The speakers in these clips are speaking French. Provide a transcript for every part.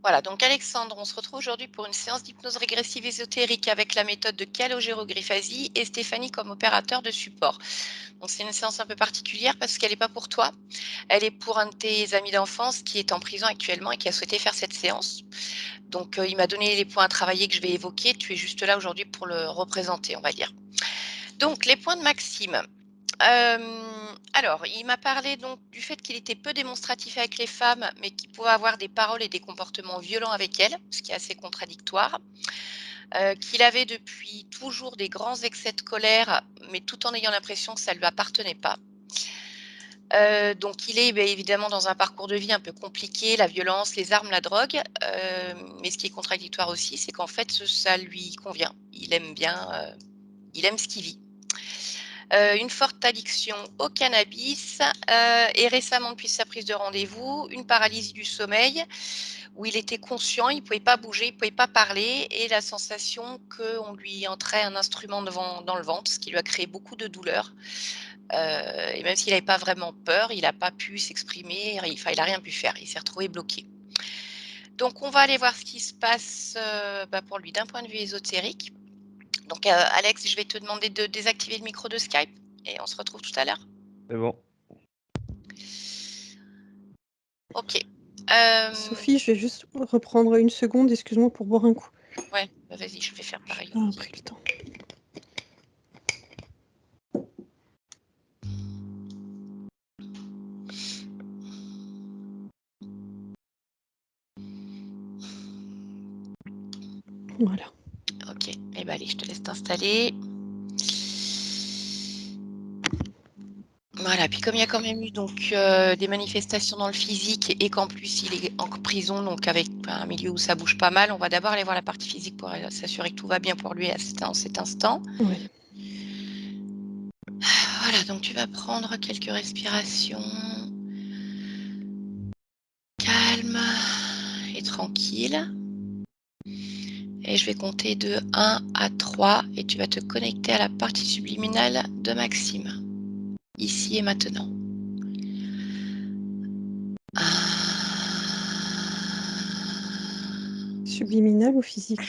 Voilà, donc Alexandre, on se retrouve aujourd'hui pour une séance d'hypnose régressive ésotérique avec la méthode de calogérogriphasie et Stéphanie comme opérateur de support. Donc c'est une séance un peu particulière parce qu'elle n'est pas pour toi, elle est pour un de tes amis d'enfance qui est en prison actuellement et qui a souhaité faire cette séance. Donc il m'a donné les points à travailler que je vais évoquer, tu es juste là aujourd'hui pour le représenter, on va dire. Donc les points de Maxime. Alors, il m'a parlé donc du fait qu'il était peu démonstratif avec les femmes, mais qu'il pouvait avoir des paroles et des comportements violents avec elles, ce qui est assez contradictoire. Qu'il avait depuis toujours des grands excès de colère, mais tout en ayant l'impression que ça ne lui appartenait pas. Donc il est évidemment dans un parcours de vie un peu compliqué, la violence, les armes, la drogue. Mais ce qui est contradictoire aussi, c'est qu'en fait, ça lui convient. Il aime bien, il aime ce qu'il vit. Une forte addiction au cannabis et récemment, depuis sa prise de rendez-vous, une paralysie du sommeil où il était conscient, il ne pouvait pas bouger, il ne pouvait pas parler et la sensation qu'on lui entrait un instrument dans le ventre, ce qui lui a créé beaucoup de douleur. Et même s'il n'avait pas vraiment peur, il n'a pas pu s'exprimer, enfin, il n'a rien pu faire, il s'est retrouvé bloqué. Donc on va aller voir ce qui se passe pour lui d'un point de vue ésotérique. Donc Alex, je vais te demander de désactiver le micro de Skype et on se retrouve tout à l'heure. C'est bon. Ok. Sophie, je vais juste reprendre une seconde, excuse-moi, pour boire un coup. Ouais, vas-y, je vais faire J'ai pareil. pas pris le temps. Voilà. Ok, et allez, je te laisse t'installer. Voilà, puis comme il y a quand même eu donc des manifestations dans le physique et qu'en plus il est en prison, donc avec un milieu où ça bouge pas mal, on va d'abord aller voir la partie physique pour s'assurer que tout va bien pour lui en cet instant. Oui. Voilà, donc tu vas prendre quelques respirations calmes et tranquilles. Et je vais compter de 1 à 3 et tu vas te connecter à la partie subliminale de Maxime, ici et maintenant. 1. Subliminal ou physique?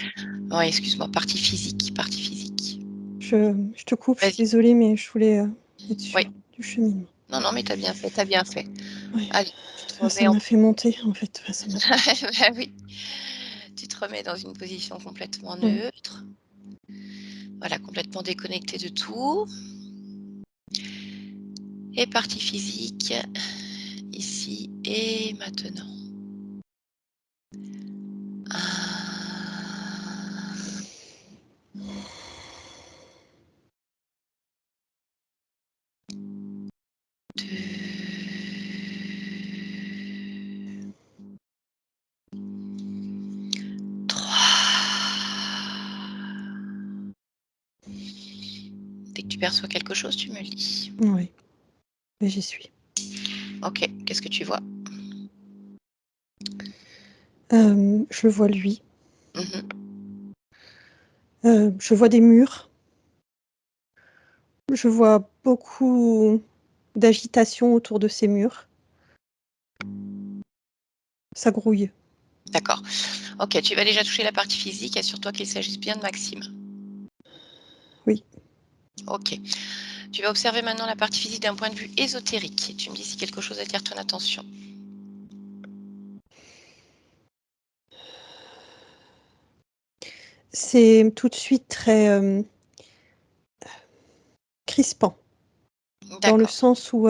Ouais, excuse-moi, partie physique, partie physique. Je te coupe, je suis Vas-y. désolée, mais je voulais être Oui. sûre du cheminement. Non, non, mais t'as bien fait, t'as bien fait. Ouais. Allez, tu te Ça remets m'a fait monter, en fait. Ça m'a... Bah oui. Tu te remets dans une position complètement neutre. Voilà, complètement déconnecté de tout. Et partie physique, ici et maintenant. 2, 3. Dès que tu perçois quelque chose, tu me le dis. Oui, mais j'y suis. Ok, qu'est-ce que tu vois? Je le vois lui. Mhm. Je vois des murs. Je vois beaucoup d'agitation autour de ces murs. Ça grouille. D'accord. Ok, tu vas déjà toucher la partie physique. Assure-toi qu'il s'agisse bien de Maxime. Oui. Ok. Tu vas observer maintenant la partie physique d'un point de vue ésotérique. Et tu me dis si quelque chose attire ton attention. C'est tout de suite très crispant. Dans le D'accord. sens où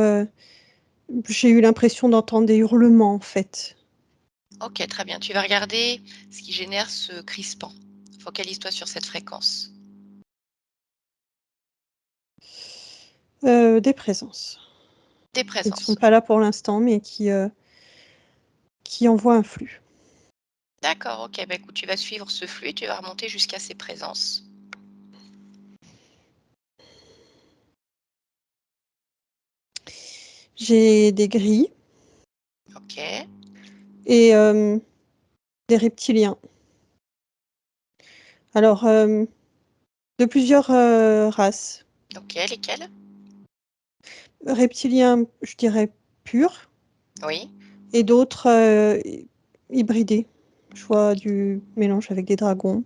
j'ai eu l'impression d'entendre des hurlements, en fait. Ok, très bien. Tu vas regarder ce qui génère ce crispant. Focalise-toi sur cette fréquence. Des présences. Des Qui ne sont présences. pas là pour l'instant, mais qui envoient un flux. D'accord, ok. Bah, écoute, tu vas suivre ce flux et tu vas remonter jusqu'à ces présences. J'ai des grilles Ok. et des reptiliens. Alors, de plusieurs races. Ok, lesquels? Reptiliens, je dirais, purs, Oui. et d'autres hybridés. Je vois du mélange avec des dragons.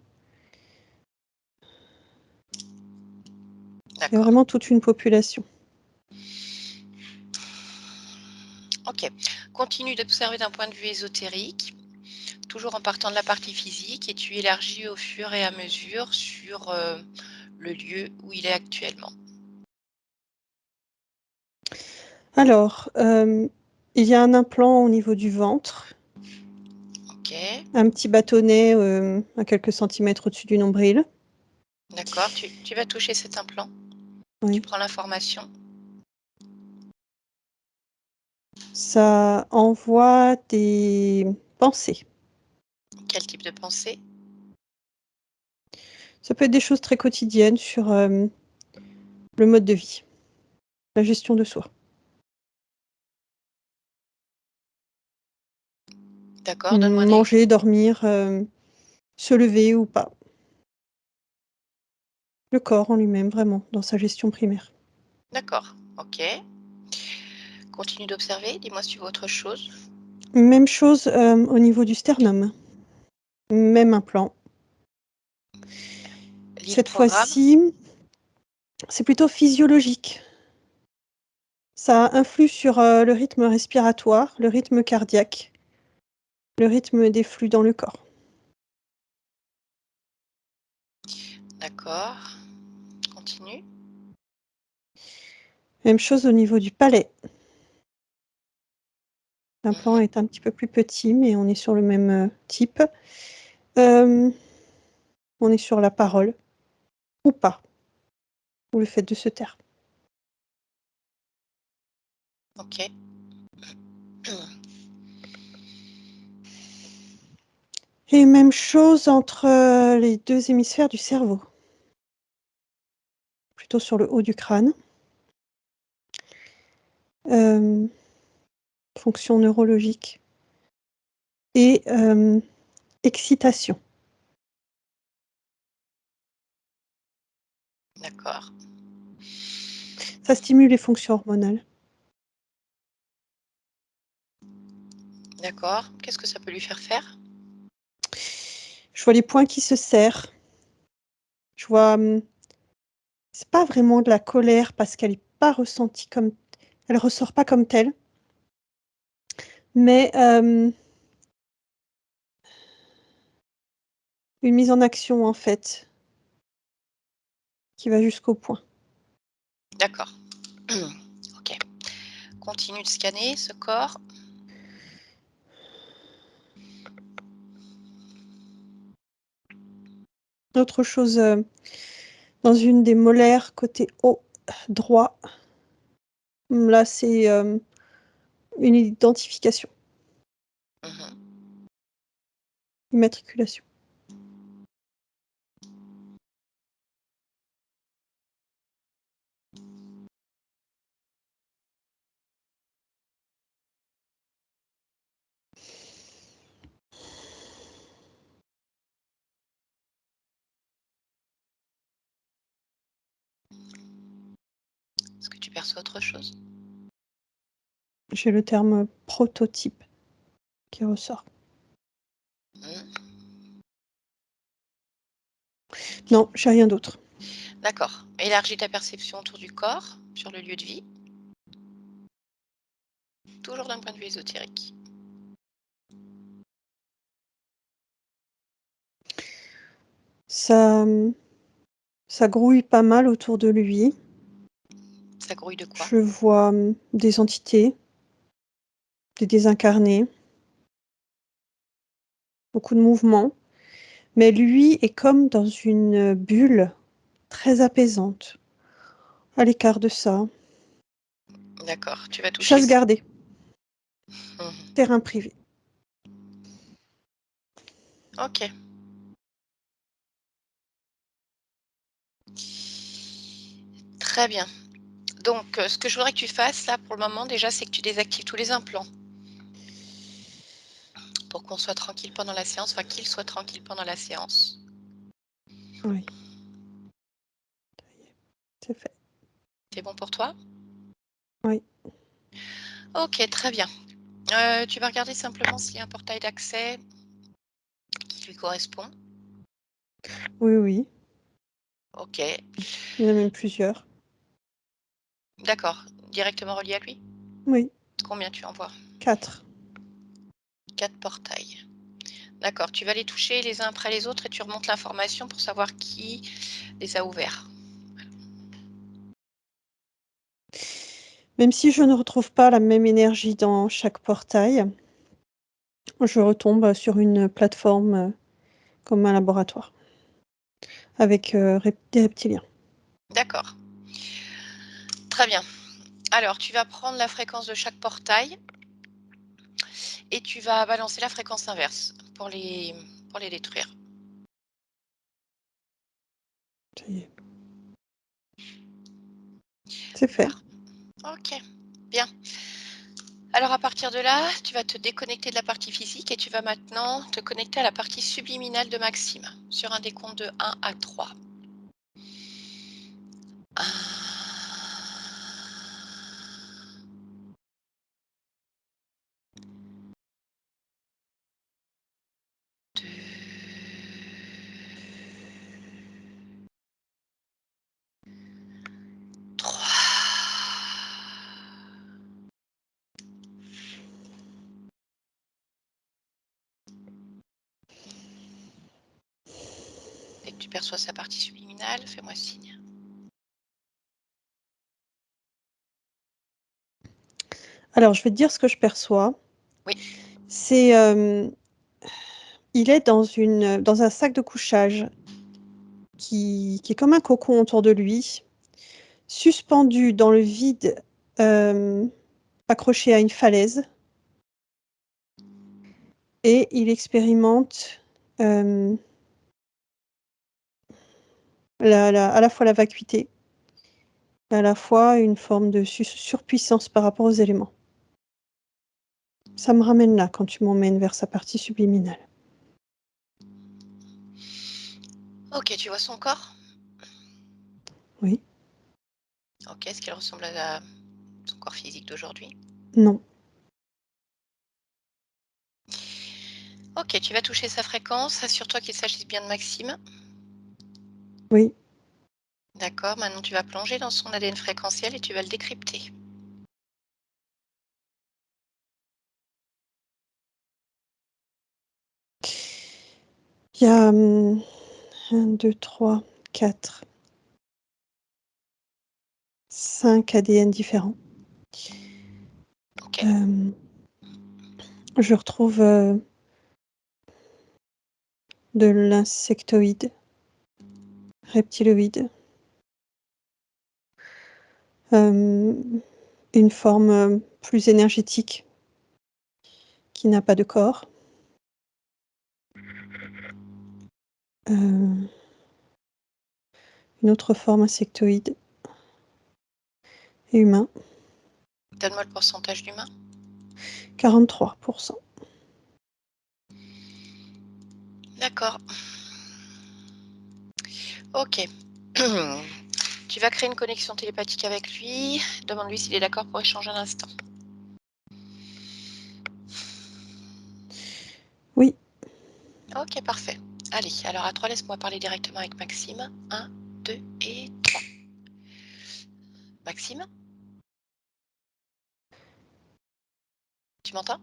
Il y a D'accord. vraiment toute une population. Ok. Continue d'observer d'un point de vue ésotérique, toujours en partant de la partie physique, et tu élargis au fur et à mesure sur le lieu où il est actuellement. Alors, il y a un implant au niveau du ventre, Ok. un petit bâtonnet à quelques centimètres au-dessus du nombril. D'accord. Tu vas toucher cet implant. Tu Oui. prends l'information. Ça envoie des pensées. Quel type de pensée? Ça peut être des choses très quotidiennes sur le mode de vie, la gestion de soi. D'accord. Donne-moi un Manger, dormir, se lever ou pas. Le corps en lui-même, vraiment, dans sa gestion primaire. D'accord. Ok. Continue d'observer. Dis-moi si tu vois autre chose. Même chose au niveau du sternum. Même implant. Lis le Cette programme. fois-ci, c'est plutôt physiologique. Ça influe sur le rythme respiratoire, le rythme cardiaque, le rythme des flux dans le corps. D'accord. Continue. Même chose au niveau du palais. L'implant Mhm. est un petit peu plus petit, mais on est sur le même type. On est sur la parole, ou pas, ou le fait de se taire. Ok. Et même chose entre les deux hémisphères du cerveau. Plutôt sur le haut du crâne. Fonction neurologique. Et excitation. D'accord. Ça stimule les fonctions hormonales. D'accord. Qu'est-ce que ça peut lui faire faire? Je vois les poings qui se serrent. Je vois, c'est pas vraiment de la colère parce qu'elle est pas ressentie comme, elle ressort pas comme telle. Mais une mise en action en fait, qui va jusqu'au point. D'accord. Ok. Continue de scanner ce corps. Autre chose, dans une des molaires côté haut droit, là c'est, une identification, Mhm. immatriculation. Est-ce que tu perçois autre chose? J'ai le terme prototype qui ressort. Mhm. Non, j'ai rien d'autre. D'accord. Élargis ta perception autour du corps, sur le lieu de vie, toujours d'un point de vue ésotérique. Ça, ça grouille pas mal autour de lui. Ça grouille de quoi? Je vois, des entités, des désincarnés, beaucoup de mouvements, mais lui est comme dans une bulle très apaisante, à l'écart de ça. D'accord. Tu vas toucher. Chasse gardée, Mhm. terrain privé. Ok. Très bien. Donc, ce que je voudrais que tu fasses là pour le moment déjà, c'est que tu désactives tous les implants pour qu'on soit tranquille pendant la séance, enfin qu'il soit tranquille pendant la séance. Oui, c'est fait. C'est bon pour toi? Oui. Ok, très bien. Tu vas regarder simplement s'il y a un portail d'accès lui correspond? Oui, oui, OK, il y en a même plusieurs. d'accord. Directement relié à lui? Oui, Combien tu en vois? 4. 4 portails. D'accord, tu vas les toucher les uns après les autres et tu remontes l'information pour savoir qui les a ouverts. Même si je ne retrouve pas la même énergie dans chaque portail, je retombe sur une plateforme, comme un laboratoire avec, des reptiliens. D'accord, très bien. Alors tu vas prendre la fréquence de chaque portail et tu vas balancer la fréquence inverse pour les détruire. Ça y est. C'est fait. Par OK, bien. Alors à partir de là, tu vas te déconnecter de la partie physique et tu vas maintenant te connecter à la partie subliminale de Maxime, sur un décompte de 1 à 3. 1, 2, 3. Dès que tu perçois sa partie subliminale, fais-moi signe. Alors je vais te dire ce que je perçois. Oui, C'est, il est dans un sac de couchage qui est comme un cocon autour de lui, suspendu dans le vide, hem, accroché à une falaise et il expérimente, hem, à la fois la vacuité et à la fois une forme de surpuissance par rapport aux éléments. Ça me ramène là, quand tu m'emmènes vers sa partie subliminale. OK, tu vois son corps? Oui, OK, est-ce qu'il ressemble à son corps physique d'aujourd'hui? non, OK, tu vas toucher sa fréquence, assure-toi qu'il s'agisse bien de Maxime. oui. D'accord, maintenant tu vas plonger dans son ADN fréquentiel et tu vas le décrypter. Il y a, 1, 2, 3, 4, 5 ADN différents. OK, Hem, je retrouve, de l'insectoïde, reptiloïde, hem, une forme, plus énergétique qui n'a pas de corps, heu, une autre forme insectoïde et humain, donne-moi le pourcentage d'humains. 43. D'accord, OK. Tu vas créer une connexion télépathique avec lui. Demande-lui s'il est d'accord pour échanger un instant. Oui, OK, parfait. Allez, alors à 3, laisse-moi parler directement avec Maxime. 1, 2 et 3. Maxime, tu m'entends?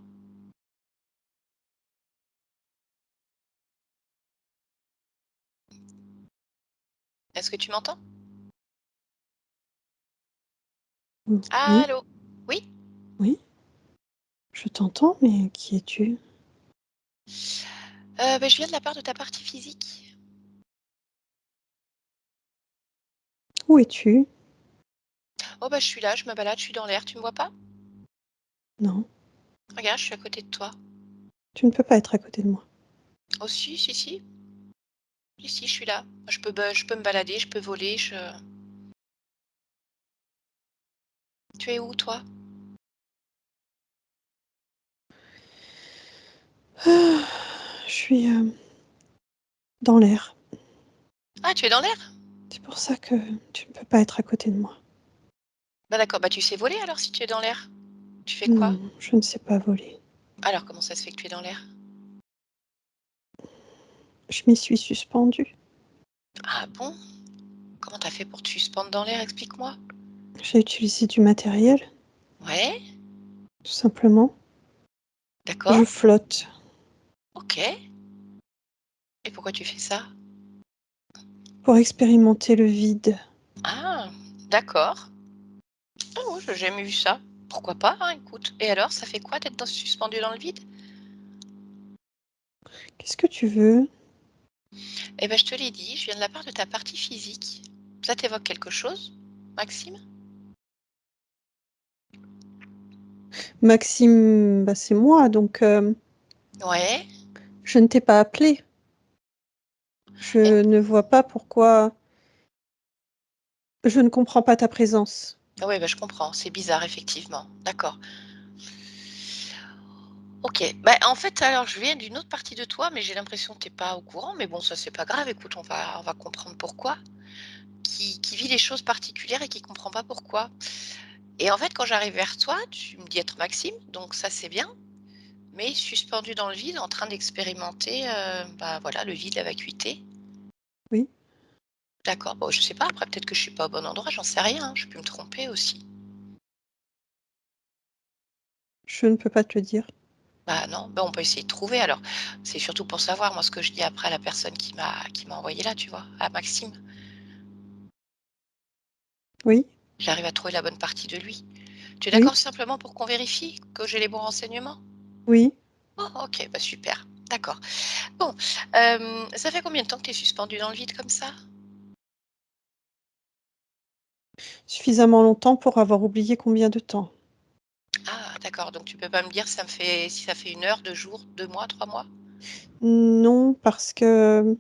Est-ce que tu m'entends? oui, Allô? Oui? oui, je t'entends, mais qui es-tu? Je viens de la part de ta partie physique. Où es-tu? Oh bah, je suis là, je me balade, je suis dans l'air, tu me vois pas? Non, Regarde, je suis à côté de toi. tu ne peux pas être à côté de moi. Oh si, si, si. Si, si, je suis là. Je peux me balader, je peux voler, je tu es où toi? Ah, je suis, dans l'air. Ah, tu es dans l'air? C'est pour ça que tu ne peux pas être à côté de moi. Bah, d'accord, bah, tu sais voler alors si tu es dans l'air? Tu fais quoi? Non, je ne sais pas voler. Alors comment ça se fait que tu es dans l'air? Je m'y suis suspendue. Ah bon? Comment t'as fait pour te suspendre dans l'air? Explique-moi. J'ai utilisé du matériel, Ouais, tout simplement. Je d'accord, flotte OK. Et pourquoi tu fais ça? pour expérimenter le vide. Ah, d'accord. Ah oui, j'ai jamais vu ça. Pourquoi pas, hein, écoute. Et alors, ça fait quoi d'être suspendu dans le vide? Qu'est-ce que tu veux? Eh ben, je te l'ai dit, je viens de la part de ta partie physique. Ça t'évoque quelque chose, Maxime? Maxime, bah, c'est moi, donc Ouais. je ne t'ai pas appelé. Et- Je ne vois pas pourquoi. Je ne comprends pas ta présence. ah ouais, bah, je comprends, c'est bizarre, effectivement. D'accord. Ok. Bah, en fait, alors, je viens d'une autre partie de toi, mais j'ai l'impression que t'es pas au courant. Mais bon, ça, c'est pas grave. Écoute, on va comprendre pourquoi. Qui vit des choses particulières et qui comprend pas pourquoi. Et en fait, quand j'arrive vers toi, tu me dis être Maxime, donc ça, c'est bien. Mais suspendu dans le vide, en train d'expérimenter, bah, voilà, le vide, la vacuité. Oui, D'accord, bon, je sais pas, après peut-être que je suis pas au bon endroit, j'en sais rien, hein, je peux me tromper aussi. je ne peux pas te le dire. Bah, non, bah, on peut essayer de trouver alors. C'est surtout pour savoir, moi, ce que je dis après à la personne qui m'a envoyé là, tu vois? À Maxime. Oui, J'arrive à trouver la bonne partie de lui. Tu es oui, d'accord simplement pour qu'on vérifie que j'ai les bons renseignements? oui. Oh, OK, bah, super, d'accord. Bon, ça fait combien de temps que tu es suspendu dans le vide comme ça? Suffisamment longtemps pour avoir oublié combien de temps. Ah, d'accord, donc tu peux pas me dire si ça fait 1 heure, 2 jours, 2 mois, 3 mois? Non, parce que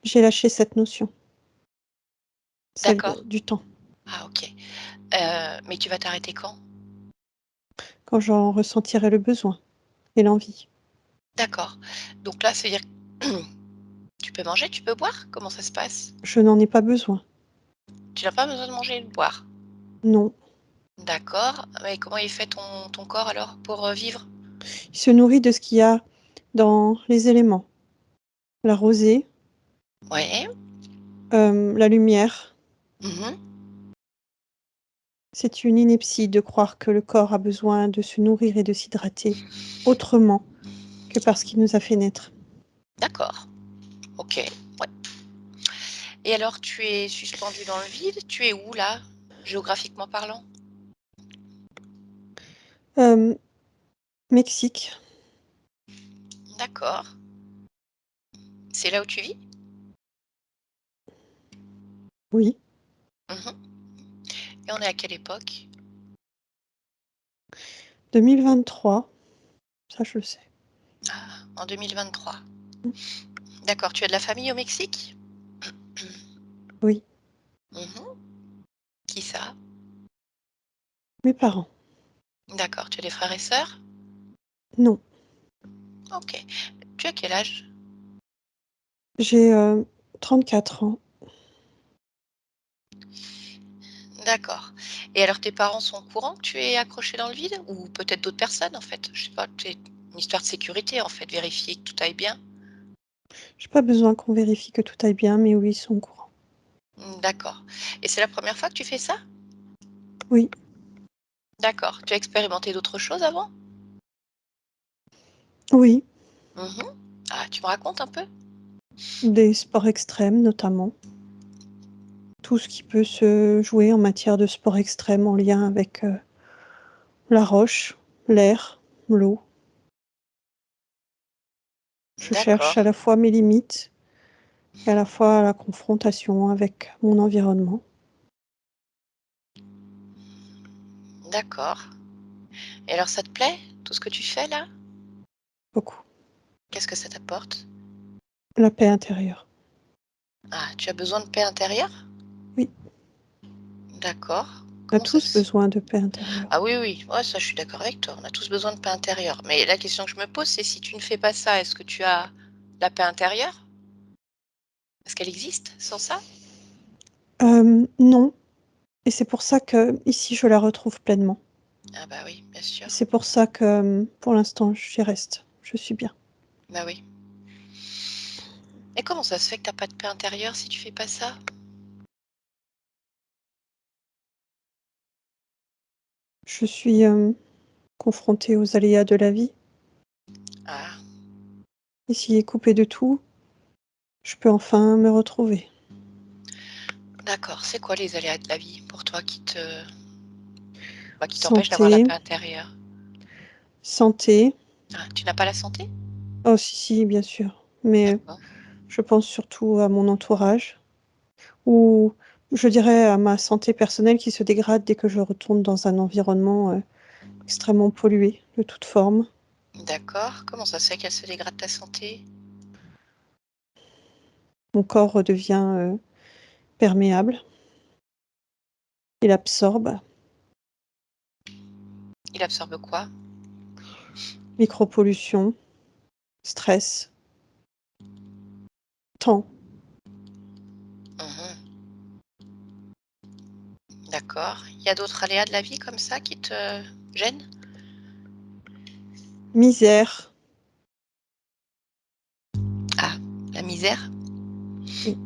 j'ai lâché cette notion, celle D'accord. du temps, Ah, OK. Mais tu vas t'arrêter quand? quand j'en ressentirai le besoin et l'envie. D'accord. Donc là, c'est-à-dire tu peux manger, tu peux boire? Comment ça se passe? Je n'en ai pas besoin. Tu n'as pas besoin de manger et de boire? Non. D'accord. Mais comment est fait ton corps alors pour, vivre? Il se nourrit de ce qu'il y a dans les éléments. La rosée, Ouais. la lumière. Mmh. C'est une ineptie de croire que le corps a besoin de se nourrir et de s'hydrater autrement que parce qu'il nous a fait naître. D'accord. OK. Ouais. Et alors tu es suspendu dans le vide? Tu es où là, géographiquement parlant? Hem, Mexique, D'accord. C'est là où tu vis? oui. Mmh. Et on est à quelle époque? 2023, ça je le sais. Ah, en 2023. Mmh, D'accord. Tu as de la famille au Mexique? oui, Mmh. Qui ça? mes parents. D'accord. Tu as des frères et sœurs? Non, OK. Tu as quel âge? j'ai, 34 ans. D'accord. Et alors tes parents sont au courant que tu es accroché dans le vide? Ou peut-être d'autres personnes en fait? Je sais pas, c'est une histoire de sécurité en fait, vérifier que tout aille bien? J'ai pas besoin qu'on vérifie que tout aille bien, mais oui, ils sont au courant. Mmh, d'accord. Et c'est la première fois que tu fais ça? Oui, D'accord. Tu as expérimenté d'autres choses avant? oui, Mmh. Ah, tu me racontes un peu? des sports extrêmes notamment. Tout ce qui peut se jouer en matière de sport extrême en lien avec, la roche, l'air, l'eau. Je cherche D'accord, à la fois mes limites et à la fois la confrontation avec mon environnement. d'accord. Et alors ça te plaît, tout ce que tu fais là? Beaucoup. Qu'est-ce que ça t'apporte? La paix intérieure. Ah, tu as besoin de paix intérieure? Oui, D'accord. on a Comment ça tous se besoin de paix intérieure. Ah oui, oui, ouais, ça je suis d'accord avec toi, on a tous besoin de paix intérieure. Mais la question que je me pose, c'est si tu ne fais pas ça, est-ce que tu as la paix intérieure? Est-ce qu'elle existe sans ça? Non, et c'est pour ça qu'ici je la retrouve pleinement. Ah bah oui, bien sûr. C'est pour ça que, pour l'instant, j'y reste. Je suis bien. Bah oui. Et comment ça se fait que t'as pas de paix intérieure si tu fais pas ça? Je suis, confrontée aux aléas de la vie Ah, et s'il est coupé de tout, je peux enfin me retrouver. d'accord. C'est quoi les aléas de la vie pour toi qui t'empêchent d'avoir la Santé, paix intérieure? santé. Ah, tu n'as pas la santé? Oh si, si, bien sûr, mais D'accord, je pense surtout à mon entourage ou je dirais à ma santé personnelle qui se dégrade dès que je retourne dans un environnement, extrêmement pollué de toutes formes. d'accord. Comment ça se fait qu'elle se dégrade ta santé? Mon corps redevient, perméable, il absorbe, Il absorbe quoi? micropollution, stress, temps, Mmh. D'accord. Il y a d'autres aléas de la vie comme ça qui te gênent? misère. Ah, la misère? Oui,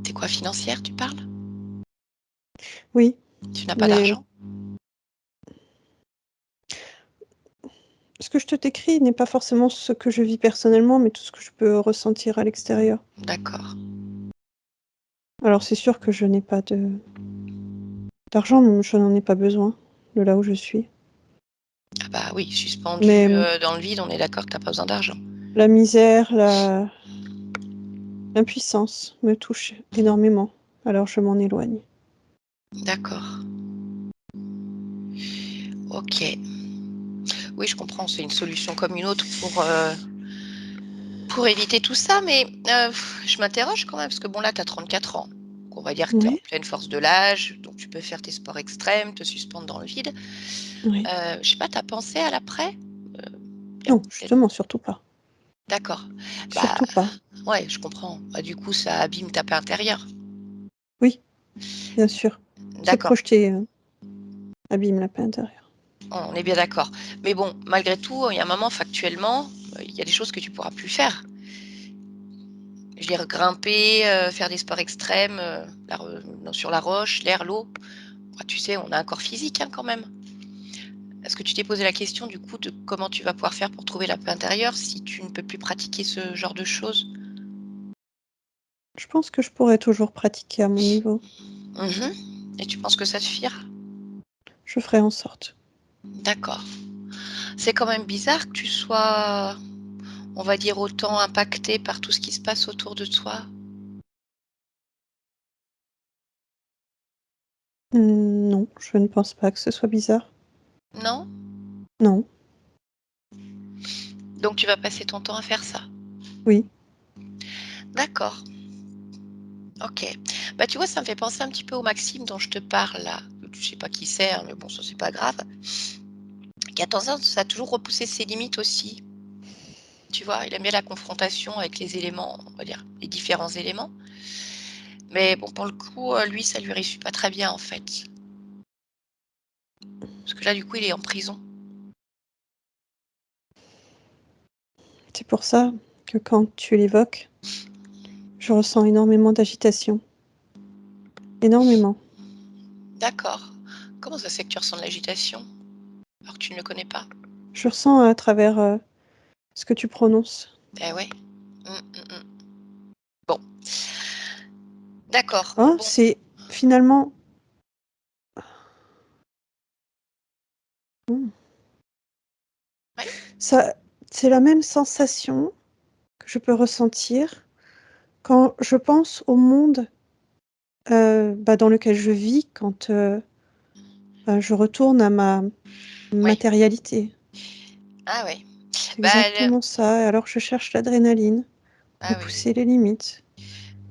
C'est quoi, financière, tu parles? oui, Tu n'as pas mais d'argent? ce que je te décris n'est pas forcément ce que je vis personnellement, mais tout ce que je peux ressentir à l'extérieur. D'accord. Alors c'est sûr que je n'ai pas d'argent, mais je n'en ai pas besoin, de là où je suis. Ah bah oui, suspendu, Mais dans le vide, on est d'accord que tu as pas besoin d'argent. la misère, l'impuissance me touche énormément, alors je m'en éloigne. D'accord. OK. Oui, je comprends, c'est une solution comme une autre pour éviter tout ça, mais je m'interroge quand même parce que bon, là, tu as 34 ans. Donc on va dire que tu es en Oui, pleine force de l'âge, donc tu peux faire tes sports extrêmes, te suspendre dans le vide. oui. Je sais pas, tu as pensé à l'après? Il y a Non, peut-être justement, surtout pas. d'accord. Bah, Surtout pas. ouais, je comprends. Bah, du coup, ça abîme ta paix intérieure. Oui, bien sûr. Se D'accord, projeter, abîme la paix intérieure. on est bien d'accord. Mais bon, malgré tout, il y a un moment factuellement, il y a des choses que tu pourras plus faire. Je veux dire grimper, faire des sports extrêmes, la re non, sur la roche, l'air, l'eau. Bah, tu sais, on a un corps physique, hein, quand même. Est-ce que tu t'es posé la question, du coup, de comment tu vas pouvoir faire pour trouver la paix intérieure si tu ne peux plus pratiquer ce genre de choses? Je pense que je pourrais toujours pratiquer à mon niveau. Mmh. Et tu penses que ça suffira? Je ferai en sorte. D'accord. C'est quand même bizarre que tu sois, on va dire, autant impacté par tout ce qui se passe autour de toi, Non, je ne pense pas que ce soit bizarre. non? Non, Donc tu vas passer ton temps à faire ça? oui, D'accord, OK. Bah, tu vois, ça me fait penser un petit peu au Maxime dont je te parle là. Je sais pas qui c'est, hein, mais bon, ça, c'est pas grave. Qui a tendance à toujours repousser ses limites aussi, tu vois? Il aime bien la confrontation avec les éléments, on va dire, les différents éléments. Mais bon, pour le coup, lui, ça lui réussit pas très bien, en fait. Parce que là, du coup, il est en prison. c'est pour ça que quand tu l'évoques, je ressens énormément d'agitation. Énormément. D'accord. Comment ça se fait que tu ressens de l'agitation, alors que tu ne le connais pas? Je ressens à travers, ce que tu prononces. Eh ouais. Mmh, mmh mh. Bon, d'accord. Hein, Bon, c'est finalement mmh, ouais, ça c'est la même sensation que je peux ressentir quand je pense au monde, bah, dans lequel je vis quand, je retourne à ma ouais. matérialité. Ah ouais. C'est Bah, le exactement ça, alors je cherche l'adrénaline, ah oui, oui. repousser les limites.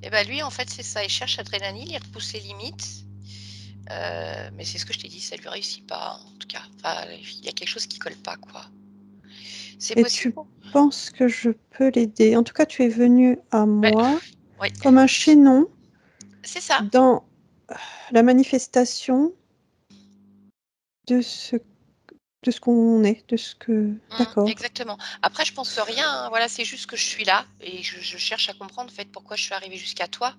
Et bah, lui, en fait, c'est ça, il cherche l'adrénaline, il repousse les limites, mais c'est ce que je t'ai dit, ça lui réussit pas, en tout cas. Enfin, il y a quelque chose qui colle pas, quoi. C'est Et possible tu penses que je peux l'aider? En tout cas, tu es venu à bah, moi oui, comme un chaînon c'est ça. dans la manifestation de ce qu'on est, de ce que d'accord, Exactement. Après je pense rien, hein, voilà, c'est juste que je suis là et je cherche à comprendre, en fait, pourquoi je suis arrivée jusqu'à toi.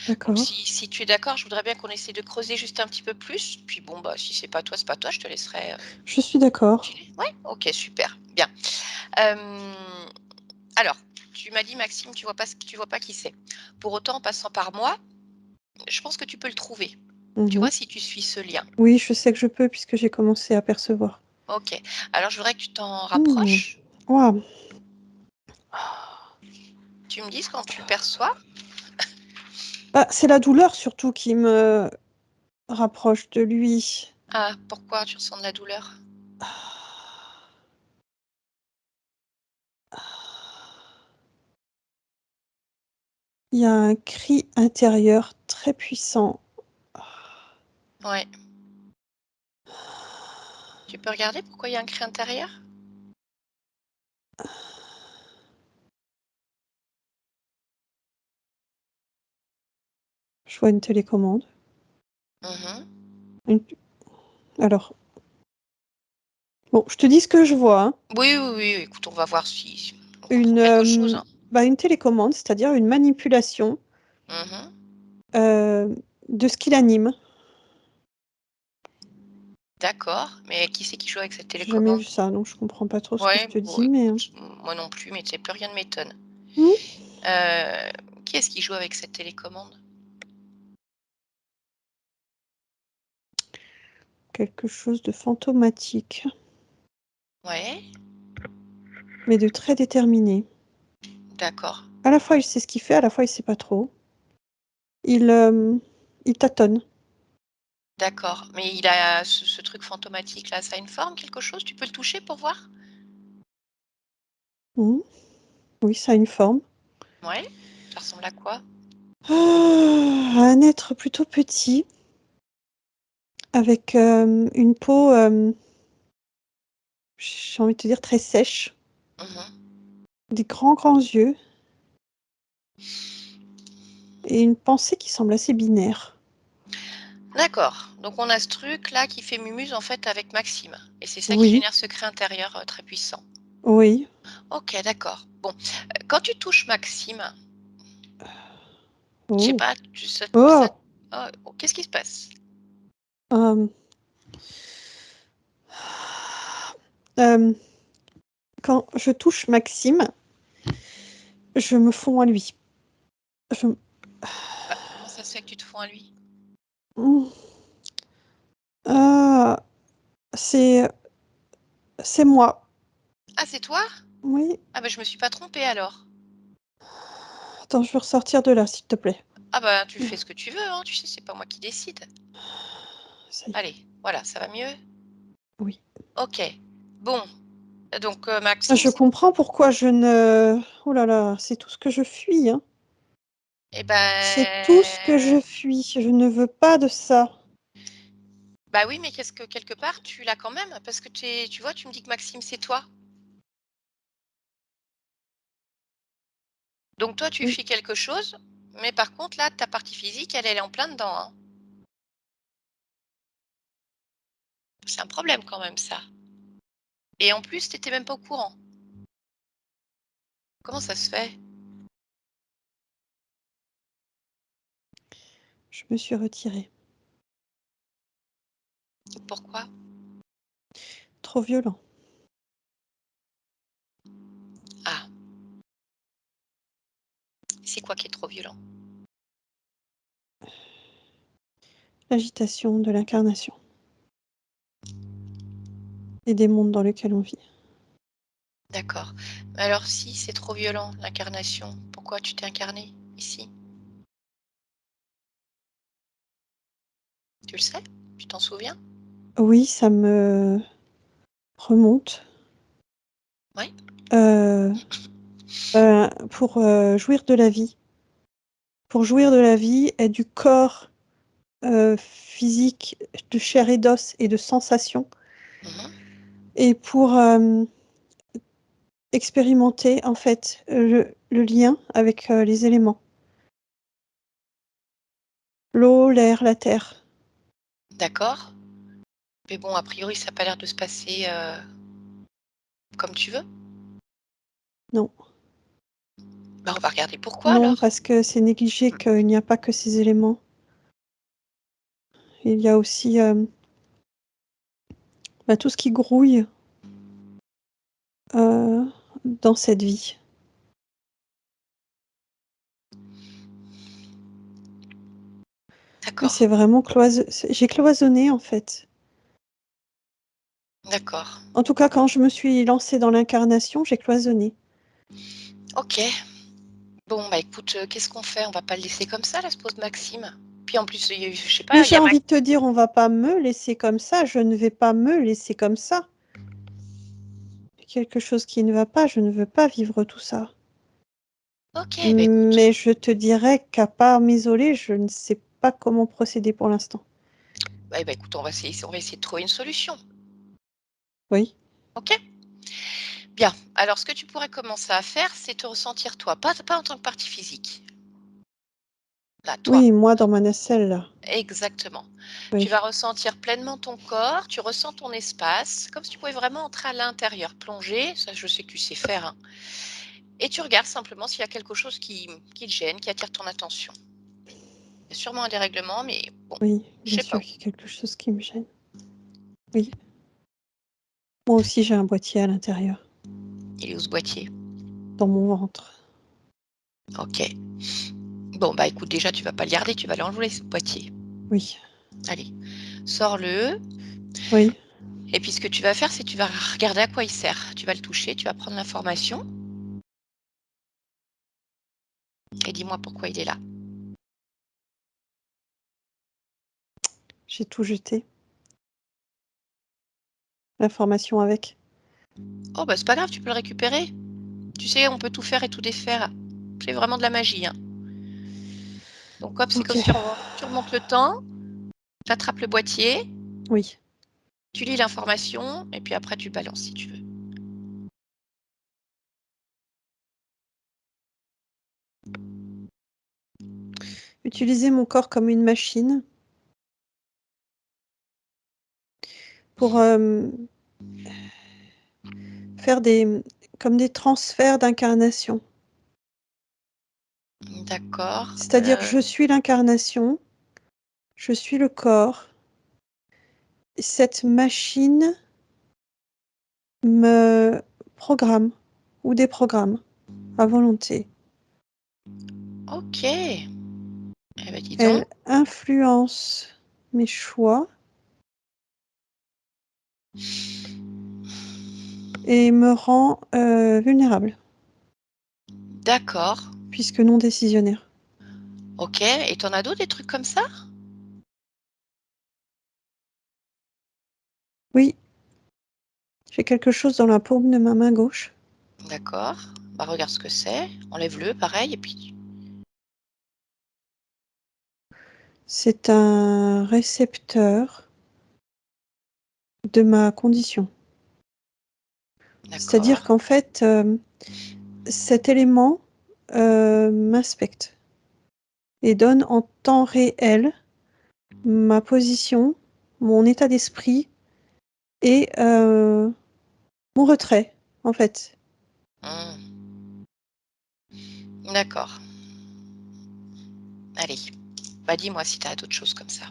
Donc d'accord. si tu es d'accord, je voudrais bien qu'on essaie de creuser juste un petit peu plus, puis bon, bah, si c'est pas toi, je te laisserai, Je suis d'accord. continuer. Ouais? OK, super, bien. Hem, alors, tu m'as dit: «Maxime, tu vois pas qui c'est». Pour autant, en passant par moi, je pense que tu peux le trouver. Tu Mmh. vois, si tu suis ce lien. Oui, je sais que je peux puisque j'ai commencé à percevoir. OK. Alors je voudrais que tu t'en Mmh. rapproches. Waouh! Tu me dises quand tu le perçois? Bah, c'est la douleur surtout qui me rapproche de lui. Ah, pourquoi tu ressens de la douleur? Il y a un cri intérieur très puissant. Ouais. Tu peux regarder pourquoi il y a un cri intérieur? Je vois une télécommande. Mmh. Une alors, bon, je te dis ce que je vois, hein. Oui, oui, oui, écoute, on va voir si on comprend Une, quelque chose, hein. bah, une télécommande, c'est-à-dire une manipulation, Mmh. de ce qui l'anime. D'accord, mais qui c'est qui joue avec cette J'ai jamais vu télécommande? ça, donc je comprends pas trop ce que je Ouais, te bon dis, mais, écoute, moi non plus, mais tu sais, plus rien ne m'étonne. mmh, Heu, qui est-ce qui joue avec cette télécommande? quelque chose de fantomatique, Ouais, mais de très déterminé. d'accord, À la fois, il sait ce qu'il fait, à la fois, il sait pas trop. Il, il tâtonne. d'accord, mais il a ce truc fantomatique là, ça a une forme, quelque chose? Tu peux le toucher pour voir? Mmh. Oui, ça a une forme. Ouais, ça ressemble à quoi? Un être plutôt petit avec, une peau, j'ai envie de te dire très sèche, Mmh. des grands, grands yeux et une pensée qui semble assez binaire. D'accord, donc on a ce truc là qui fait mumuse en fait avec Maxime et c'est ça qui Oui, génère ce cri intérieur, très puissant. oui. OK, d'accord. Bon, quand tu touches Maxime, je sais Oh! pas, tu ça Oh! oh, qu'est-ce qui se passe? Hem, hem, quand je touche Maxime, je me fonds en lui. Je m Bah, comment ça se fait que tu te fonds à lui? mmh, ah, c'est c'est moi. Ah, c'est toi? Oui. Ah bah, je me suis pas trompée alors. Attends, je veux ressortir de là, s'il te plaît. Ah bah, tu fais ce que tu veux, hein, tu sais, c'est pas moi qui décide. Ça y est, Allez, voilà, ça va mieux? oui. OK. Bon, donc Ah, Maxime, je c'est comprends pourquoi je ne oh là là, c'est tout ce que je fuis, hein. eh C'est tout ce que ben, je fuis. Je ne veux pas de ça. bah, oui, mais qu'est-ce que quelque part tu l'as quand même parce que tu vois, tu me dis que Maxime, c'est toi. Donc toi, tu Oui, fuis quelque chose, mais par contre là, ta partie physique, elle est en plein dedans, hein. C'est un problème quand même ça et en plus, tu étais même pas au courant. Comment ça se fait? je me suis retirée. Pourquoi? Trop violent. Ah, c'est quoi qui est trop violent? L'agitation de l'incarnation et des mondes dans lesquels on vit. D'accord. Alors si c'est trop violent, l'incarnation, pourquoi tu t'es incarné ici? Tu le sais? Tu t'en souviens? Oui, ça me remonte, Oui. heu, pour, jouir de la vie. Pour jouir de la vie et du corps, physique, de chair et d'os et de sensations Mmh. et pour, expérimenter en fait, le lien avec, les éléments. L'eau, l'air, la terre. D'accord. Mais bon, a priori, ça a pas l'air de se passer, comme tu veux. Non. Bah, on va regarder pourquoi Non, alors. parce que c'est négligé qu'il n'y a pas que ces éléments. Il y a aussi, tout ce qui grouille, dans cette vie. Oui, D'accord, c'est vraiment j'ai cloisonné, en fait. d'accord. En tout cas, quand je me suis lancée dans l'incarnation, j'ai cloisonné. OK. Bon, bah, écoute, qu'est-ce qu'on fait? On va pas le laisser comme ça là, ce pauvre Maxime? Puis en plus, il y a eu je sais Mais pas, il y j'ai a envie de te dire, on va pas me laisser comme ça, je ne vais pas me laisser comme ça. Quelque chose qui ne va pas, je ne veux pas vivre tout ça. OK, bah, écoute, Mais je te dirais qu'à part m'isoler, je ne sais pas comment procéder pour l'instant. ouais, bah, écoute, on va essayer de trouver une solution. Oui, OK? Bien. Alors ce que tu pourrais commencer à faire, c'est te ressentir toi, pas en tant que partie physique. Là, toi. oui, moi dans ma nacelle là, Exactement. Tu vas oui. ressentir pleinement ton corps, tu ressens ton espace, comme si tu pouvais vraiment entrer à l'intérieur, plonger, ça je sais que tu sais faire, hein, et tu regardes simplement s'il y a quelque chose qui te gêne, qui attire ton attention. Il y a sûrement un dérèglement, mais bon, Oui, je bien sais pas sûr où. qu'il y a quelque chose qui me gêne. Oui. Moi aussi j'ai un boîtier à l'intérieur, Il est où ce boîtier? dans mon ventre. OK. Bon, bah, écoute, déjà tu vas pas le garder, tu vas l'enlever ce boîtier. Oui, Allez, sors-le oui. et puis ce que tu vas faire, c'est tu vas regarder à quoi il sert. Tu vas le toucher, tu vas prendre l'information et dis-moi pourquoi il est là. J'ai tout jeté. L'information avec. Oh, bah, c'est pas grave, tu peux le récupérer. Tu sais, on peut tout faire et tout défaire. C'est vraiment de la magie, hein. Donc hop, c'est comme OK. si tu remontes le temps, tu attrapes le boîtier, Oui. tu lis l'information et puis après tu balances si tu veux. Utiliser mon corps comme une machine pour, faire comme des transferts d'incarnation. D'accord, C'est-à-dire que je suis l'incarnation, je suis le corps. Cette machine me programme ou déprogramme à volonté. OK. Eh ben dis donc. Elle influence mes choix et me rend, vulnérable, D'accord. puisque non décisionnaire. OK, et tu en as d'autres des trucs comme ça? Oui, j'ai quelque chose dans la paume de ma main gauche. D'accord. Bah, regarde ce que c'est, enlève-le pareil et puis C'est un récepteur de ma condition. C'est-à-dire d'accord. qu'en fait, cet élément, m'inspecte et donne en temps réel ma position, mon état d'esprit et mon retrait, en fait. Mmh. D'accord. Allez, bah, dis-moi si tu as d'autres choses comme ça.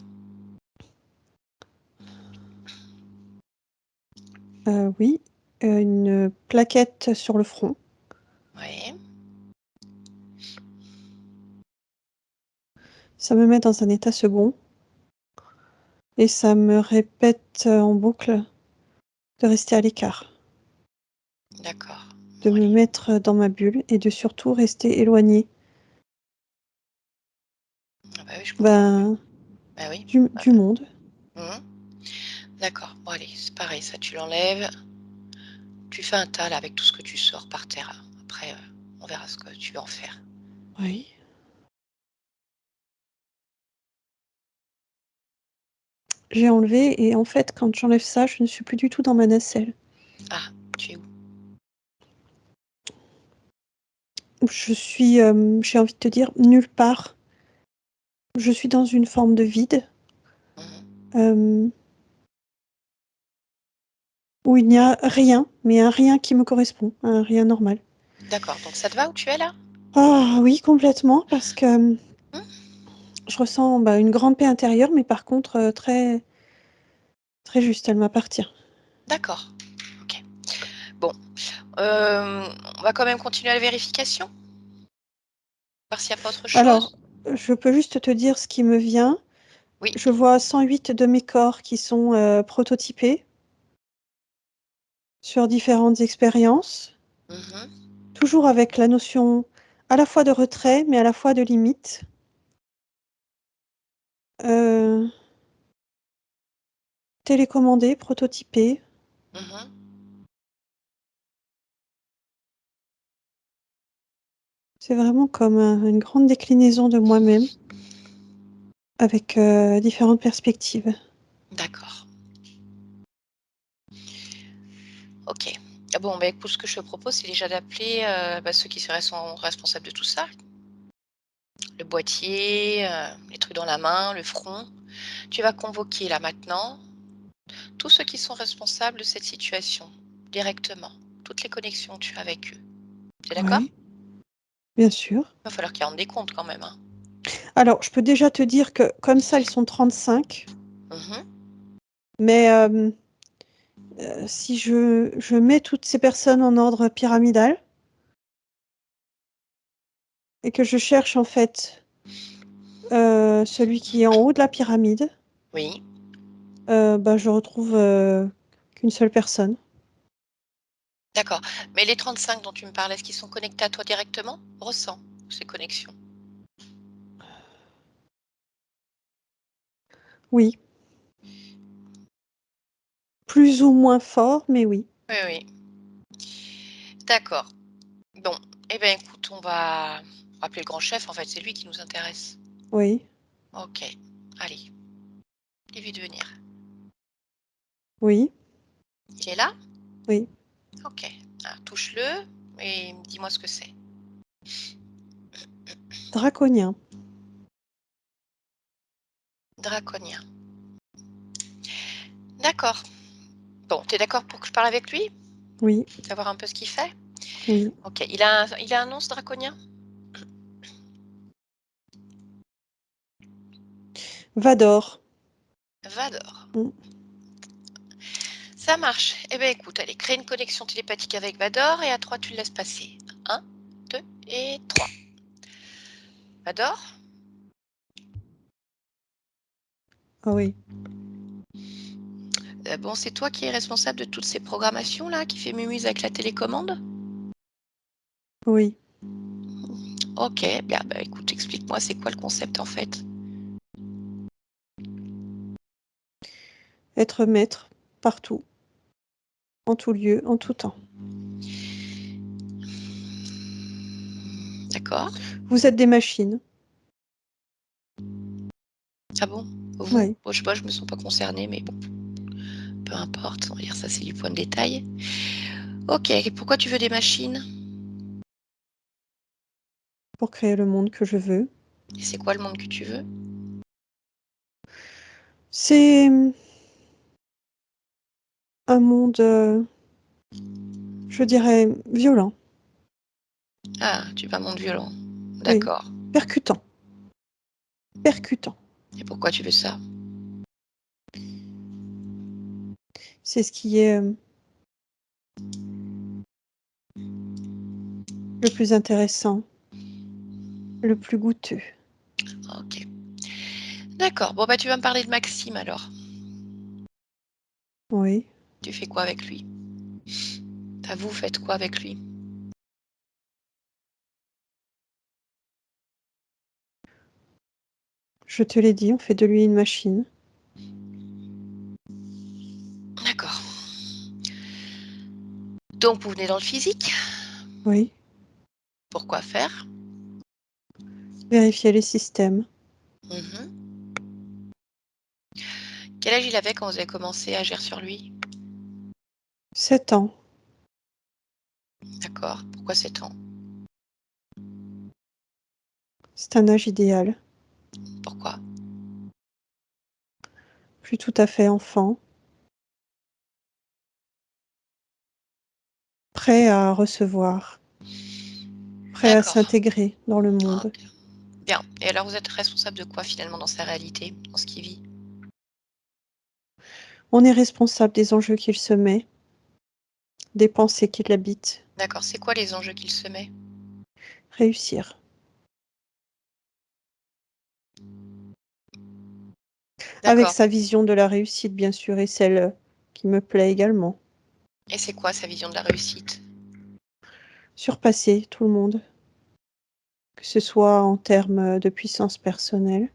Oui, une plaquette sur le front. Ouais, Ça me met dans un état second et ça me répète, en boucle de rester à l'écart, d'accord. de Bon me allez. mettre dans ma bulle et de surtout rester éloignée, Ah bah, oui, je comprends mieux. ben, Bah, oui. Bah, du monde. mmh. D'accord. Bon allez, c'est pareil, ça tu l'enlèves. Tu fais un tas là avec tout ce que tu sors par terre. Après, on verra ce que tu veux en faire. Oui. J'ai enlevé et en fait, quand j'enlève ça, je ne suis plus du tout dans ma nacelle. Ah, tu es où? Je suis, j'ai envie de te dire, nulle part. Je suis dans une forme de vide, Mmh. hem où il n'y a rien, mais un rien qui me correspond, un rien normal. D'accord, donc ça te va où tu es là? Ah oui, complètement, parce que Mmh, je ressens, bah, une grande paix intérieure, mais par contre, très très juste, elle m'appartient. d'accord, OK. Bon, on va quand même continuer la vérification? Voir s'il y a pas autre Alors, chose? je peux juste te dire ce qui me vient. Oui. Je vois 108 de mes corps qui sont, prototypés sur différentes expériences, Mmh. toujours avec la notion à la fois de retrait, mais à la fois de limite. Heu, télécommandé, prototypé, Mmh. c'est vraiment comme une grande déclinaison de moi-même avec, différentes perspectives. D'accord. OK. Ah bon, bah, écoute, ce que je te propose, c'est déjà d'appeler, bah, ceux qui seraient sont responsables de tout ça. Le boîtier, les trucs dans la main, le front. Tu vas convoquer là maintenant tous ceux qui sont responsables de cette situation, directement. Toutes les connexions que tu as avec eux. Tu es d'accord? Oui, bien sûr. Il va falloir qu'ils rendent des comptes quand même, hein. Alors, je peux déjà te dire que comme ça, ils sont 35, Mmh. mais si je mets toutes ces personnes en ordre pyramidal et que je cherche en fait, celui qui est en haut de la pyramide, Oui, bah, je retrouve, qu'une seule personne. d'accord. Mais les 35 dont tu me parlais, est-ce qu'ils sont connectés à toi directement? Ressens ces connexions. Oui, plus ou moins fort, mais oui. Oui, oui. D'accord. Bon, eh ben, écoute, on va appeler le grand chef, en fait, c'est lui qui nous intéresse. Oui, OK. Allez, dis-lui de venir. oui, Il est là? oui. OK. Ah, touche-le et dis-moi ce que c'est. Draconien. Draconien. D'accord. Bon, tu es d'accord pour que je parle avec lui? Oui, Savoir un peu ce qu'il fait? oui. OK. Il a un nom, ce draconien? Vador. Vador. Mmh. Ça marche. Eh ben, écoute, allez, crée une connexion télépathique avec Vador et à 3 tu le laisses passer. Un, 2 et 3. Vador? Ah oui, Bon, c'est toi qui es responsable de toutes ces programmations-là, qui fait mumuse avec la télécommande? oui. OK, bien, bah, écoute, explique-moi, c'est quoi le concept, en fait? Être maître partout, en tout lieu, en tout temps. D'accord. Vous êtes des machines. Ah bon? Vous? Oui, Bon, je sais pas, je me sens pas concernée, mais bon, peu importe, on va dire ça, c'est du point de détail. OK, et pourquoi tu veux des machines? pour créer le monde que je veux. Et c'est quoi le monde que tu veux? C'est, un monde, je dirais violent. Ah, tu veux un monde violent. Oui, D'accord. percutant, percutant. Et pourquoi tu veux ça? C'est ce qui est, le plus intéressant, le plus goûteux. OK. D'accord. Bon, bah, tu vas me parler de Maxime alors. Oui, Tu fais quoi avec lui? Enfin, vous faites quoi avec lui? je te l'ai dit, on fait de lui une machine. D'accord. Donc vous venez dans le physique? Oui, Pourquoi faire? vérifier les systèmes. Mmh. Quel âge il avait quand vous avez commencé à agir sur lui? 7 ans, D'accord. Pourquoi 7 ans? c'est un âge idéal. Pourquoi? Plus tout à fait enfant. prêt à recevoir, prêt à D'accord. s'intégrer dans le monde. OK. Bien. Et alors vous êtes responsable de quoi finalement dans sa réalité, dans ce qu'il vit? On est responsable des enjeux qu'il se met, des pensées qui l'habitent. D'accord, c'est quoi les enjeux qu'il se met? Réussir. Avec D'accord. sa vision de la réussite, bien sûr, et celle qui me plaît également. Et c'est quoi sa vision de la réussite? Surpasser tout le monde, que ce soit en termes de puissance personnelle,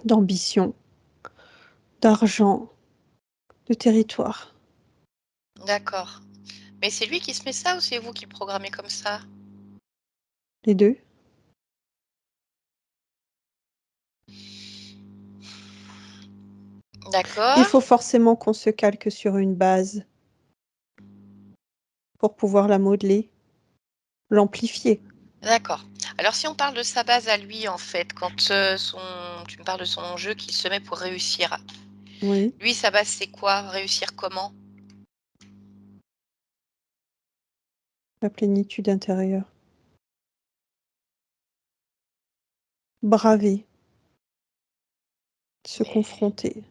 d'ambition, d'argent, de territoire. D'accord. Mais c'est lui qui se met ça ou c'est vous qui le programmez comme ça? Les deux. Il D'accord, faut forcément qu'on se calque sur une base pour pouvoir la modeler, l'amplifier. d'accord. Alors si on parle de sa base à lui en fait, quand, tu me parles de son jeu qu'il se met pour réussir. Oui, Lui, sa base, c'est quoi? Réussir comment? la plénitude intérieure. Braver, se Mais confronter.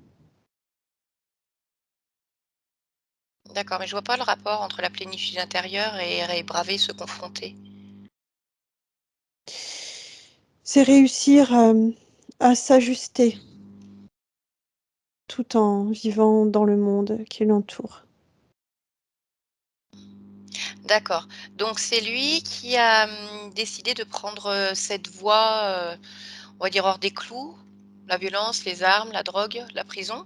d'accord, mais je vois pas le rapport entre la plénitude intérieure et braver, se confronter. C'est réussir, à s'ajuster tout en vivant dans le monde qui l'entoure. D'accord, donc c'est lui qui a, décidé de prendre, cette voie, on va dire hors des clous? La violence, les armes, la drogue, la prison?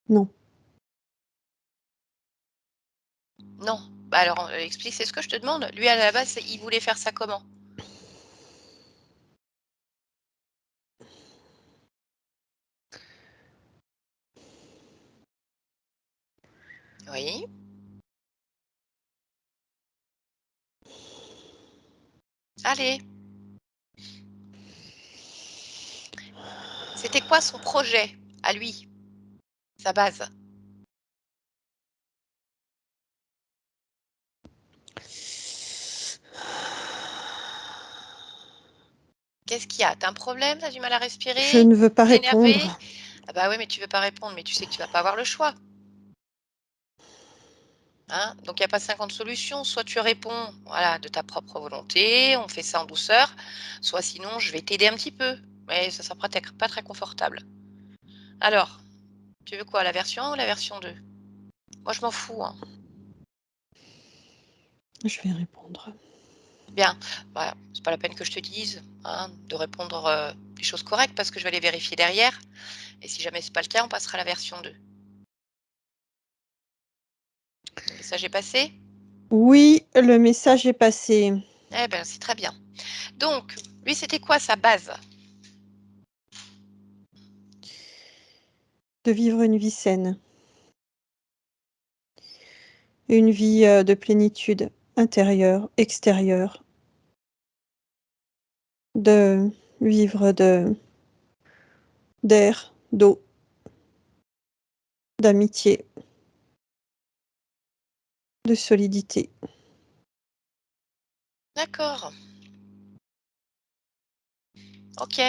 Non, Non. Bah, alors, explique, c'est ce que je te demande. Lui, à la base, c'est il voulait faire ça comment? Oui. Allez, c'était quoi son projet à lui, sa base? Qu'est-ce qu'il y a? Tu as un problème? Tu as du mal à je respirer? ne veux pas Tu es énervé? répondre. Ah bah, oui, mais tu veux pas répondre, mais tu sais que tu vas pas avoir le choix, hein? Donc il y a pas 50 solutions. Soit tu réponds, voilà, de ta propre volonté, on fait ça en douceur, soit sinon je vais t'aider un petit peu, mais ça sera pas très confortable. Alors, tu veux quoi? La version 1 ou la version 2? Moi, je m'en fous, hein. Je vais répondre. Bien, bah, c'est pas la peine que je te dise, hein, de répondre, les choses correctes parce que je vais les vérifier derrière et si jamais c'est pas le cas, on passera à la version 2. Le message est passé? Oui, le message est passé. Eh ben, c'est très bien. Donc, lui, c'était quoi sa base? De vivre une vie saine, une vie, de plénitude intérieure, extérieure, de vivre d'air, d'eau, d'amitié, de solidité. D'accord, OK.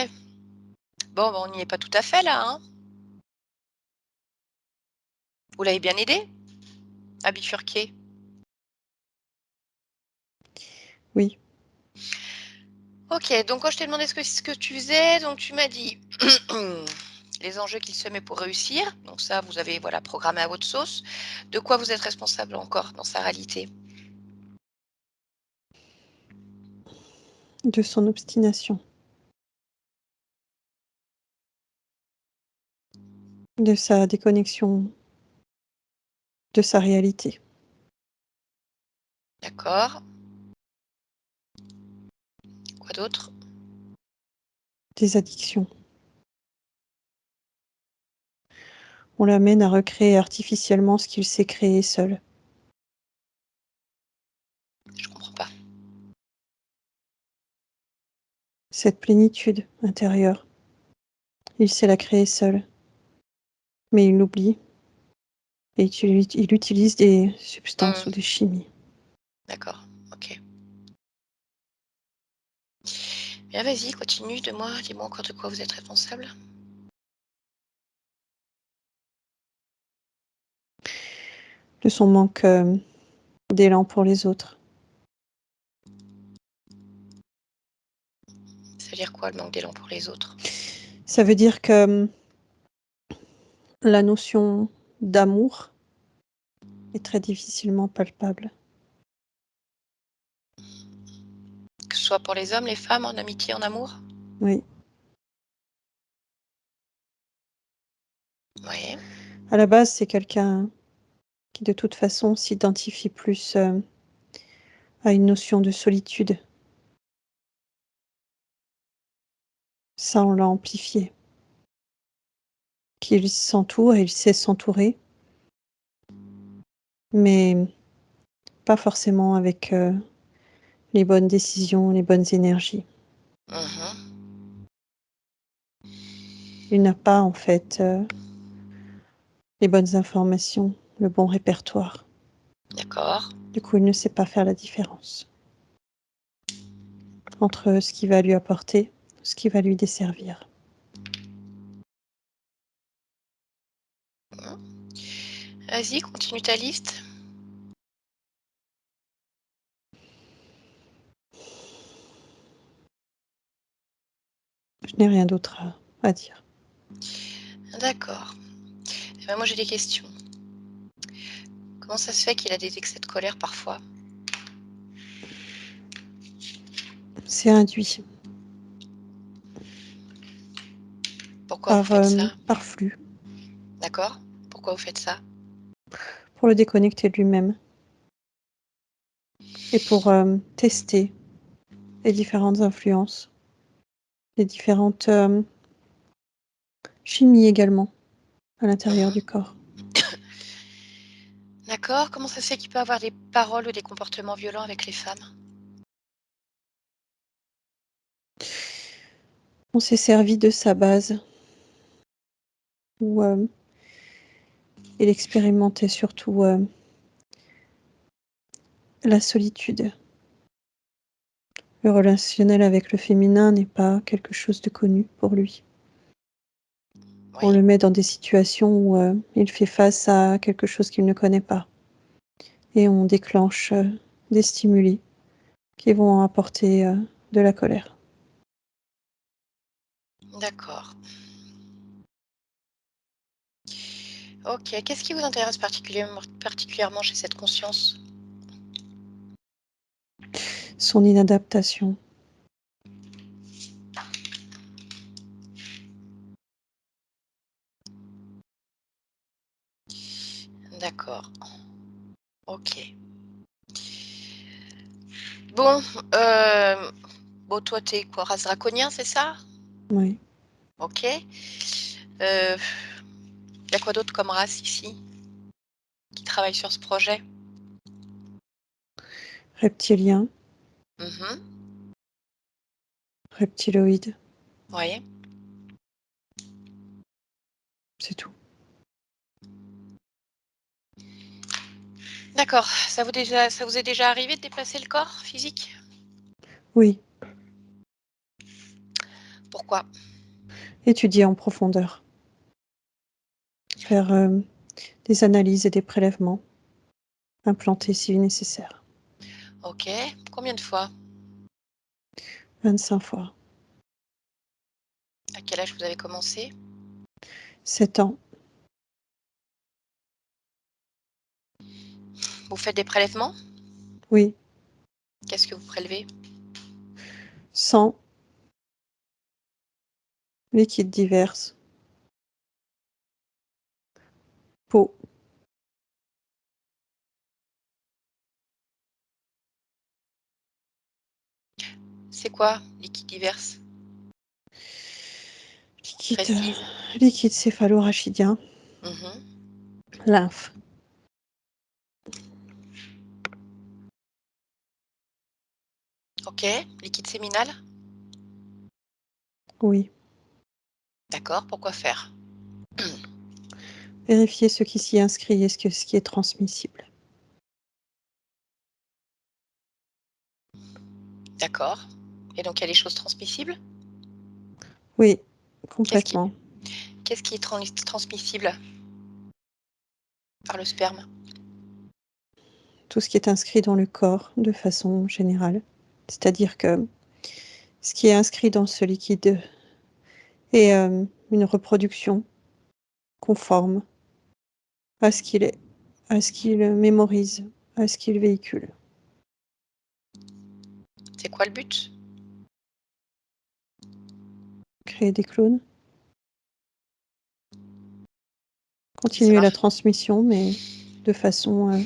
Bon, bah, on n'y est pas tout à fait là, hein? Vous l'avez bien aidé à bifurquer? Oui, OK, donc quand je t'ai demandé ce que tu faisais, donc tu m'as dit les enjeux qu'il se met pour réussir, donc ça, vous avez, voilà, programmé à votre sauce. De quoi vous êtes responsable encore dans sa réalité? de son obstination, de sa déconnexion de sa réalité, D'accord. Quoi d'autre? des addictions. On l'amène à recréer artificiellement ce qu'il s'est créé seul. Je comprends pas. Cette plénitude intérieure, il sait la créer seul. mais il l'oublie et il utilise des substances ou des chimies. D'accord, OK. Bien, vas-y, continue, dis-moi encore de quoi vous êtes responsable. De son manque, d'élan pour les autres. Ça veut dire quoi, le manque d'élan pour les autres? Ça veut dire que, la notion d'amour est très difficilement palpable. Que ce soit pour les hommes, les femmes, en amitié, en amour? Oui. Oui, À la base, c'est quelqu'un qui, de toute façon, s'identifie plus, à une notion de solitude. Ça, on l'a amplifié. Qu'il s'entoure et il sait s'entourer, mais pas forcément avec, les bonnes décisions, les bonnes énergies. mmh, Il n'a pas, en fait, les bonnes informations, le bon répertoire. d'accord. Du coup, il ne sait pas faire la différence entre ce qui va lui apporter, ce qui va lui desservir. Vas-y, continue ta liste. Je n'ai rien d'autre à dire. D'accord. Eh ben, moi, j'ai des questions. Comment ça se fait qu'il a des excès de colère parfois? C'est induit Pourquoi vous faites ça? par flux, D'accord. Pourquoi vous faites ça? pour le déconnecter de lui-même et pour, tester les différentes influences, les différentes, chimies également à l'intérieur du Mmh. corps. D'accord. Comment ça se fait qu'il peut avoir des paroles ou des comportements violents avec les femmes? On s'est servi de sa base où, il expérimentait surtout, la solitude. Le relationnel avec le féminin n'est pas quelque chose de connu pour lui. On le Oui, met dans des situations où, il fait face à quelque chose qu'il ne connaît pas et on déclenche, des stimuli qui vont apporter, de la colère. d'accord. OK. Qu'est-ce qui vous intéresse particulièrement chez cette conscience? Son inadaptation, D'accord. OK. Bon, bon, toi, t'es quoi? Race draconien, c'est ça? oui. OK. Il y a quoi d'autre comme race ici, qui travaille sur ce projet? Reptilien, Mmh. reptiloïde, Oui. c'est tout. D'accord. Ça vous est déjà arrivé de déplacer le corps physique? Oui, Pourquoi? étudier en profondeur, faire, des analyses et des prélèvements, implanter si nécessaire. OK. Combien de fois? 25 fois, À quel âge vous avez commencé? 7 ans, Vous faites des prélèvements? oui, Qu'est-ce que vous prélevez? sang, liquides divers, peau, C'est quoi, liquide divers? liquide, Précise. liquide céphalorachidien, Mmh. lymphe, OK. Liquide séminal? oui. D'accord. Pourquoi faire? vérifier ce qui s'y inscrit et ce qui est transmissible. D'accord. Et donc, il y a des choses transmissibles? Oui, Qu'est-ce qui complètement. qu'est-ce qui est transmissible par le sperme? Tout ce qui est inscrit dans le corps de façon générale. C'est-à-dire que ce qui est inscrit dans ce liquide est une reproduction conforme à ce qu'il est, à ce qu'il mémorise, à ce qu'il véhicule. C'est quoi le but? Créer des clones, Et ça continuer la marche? transmission, mais de façon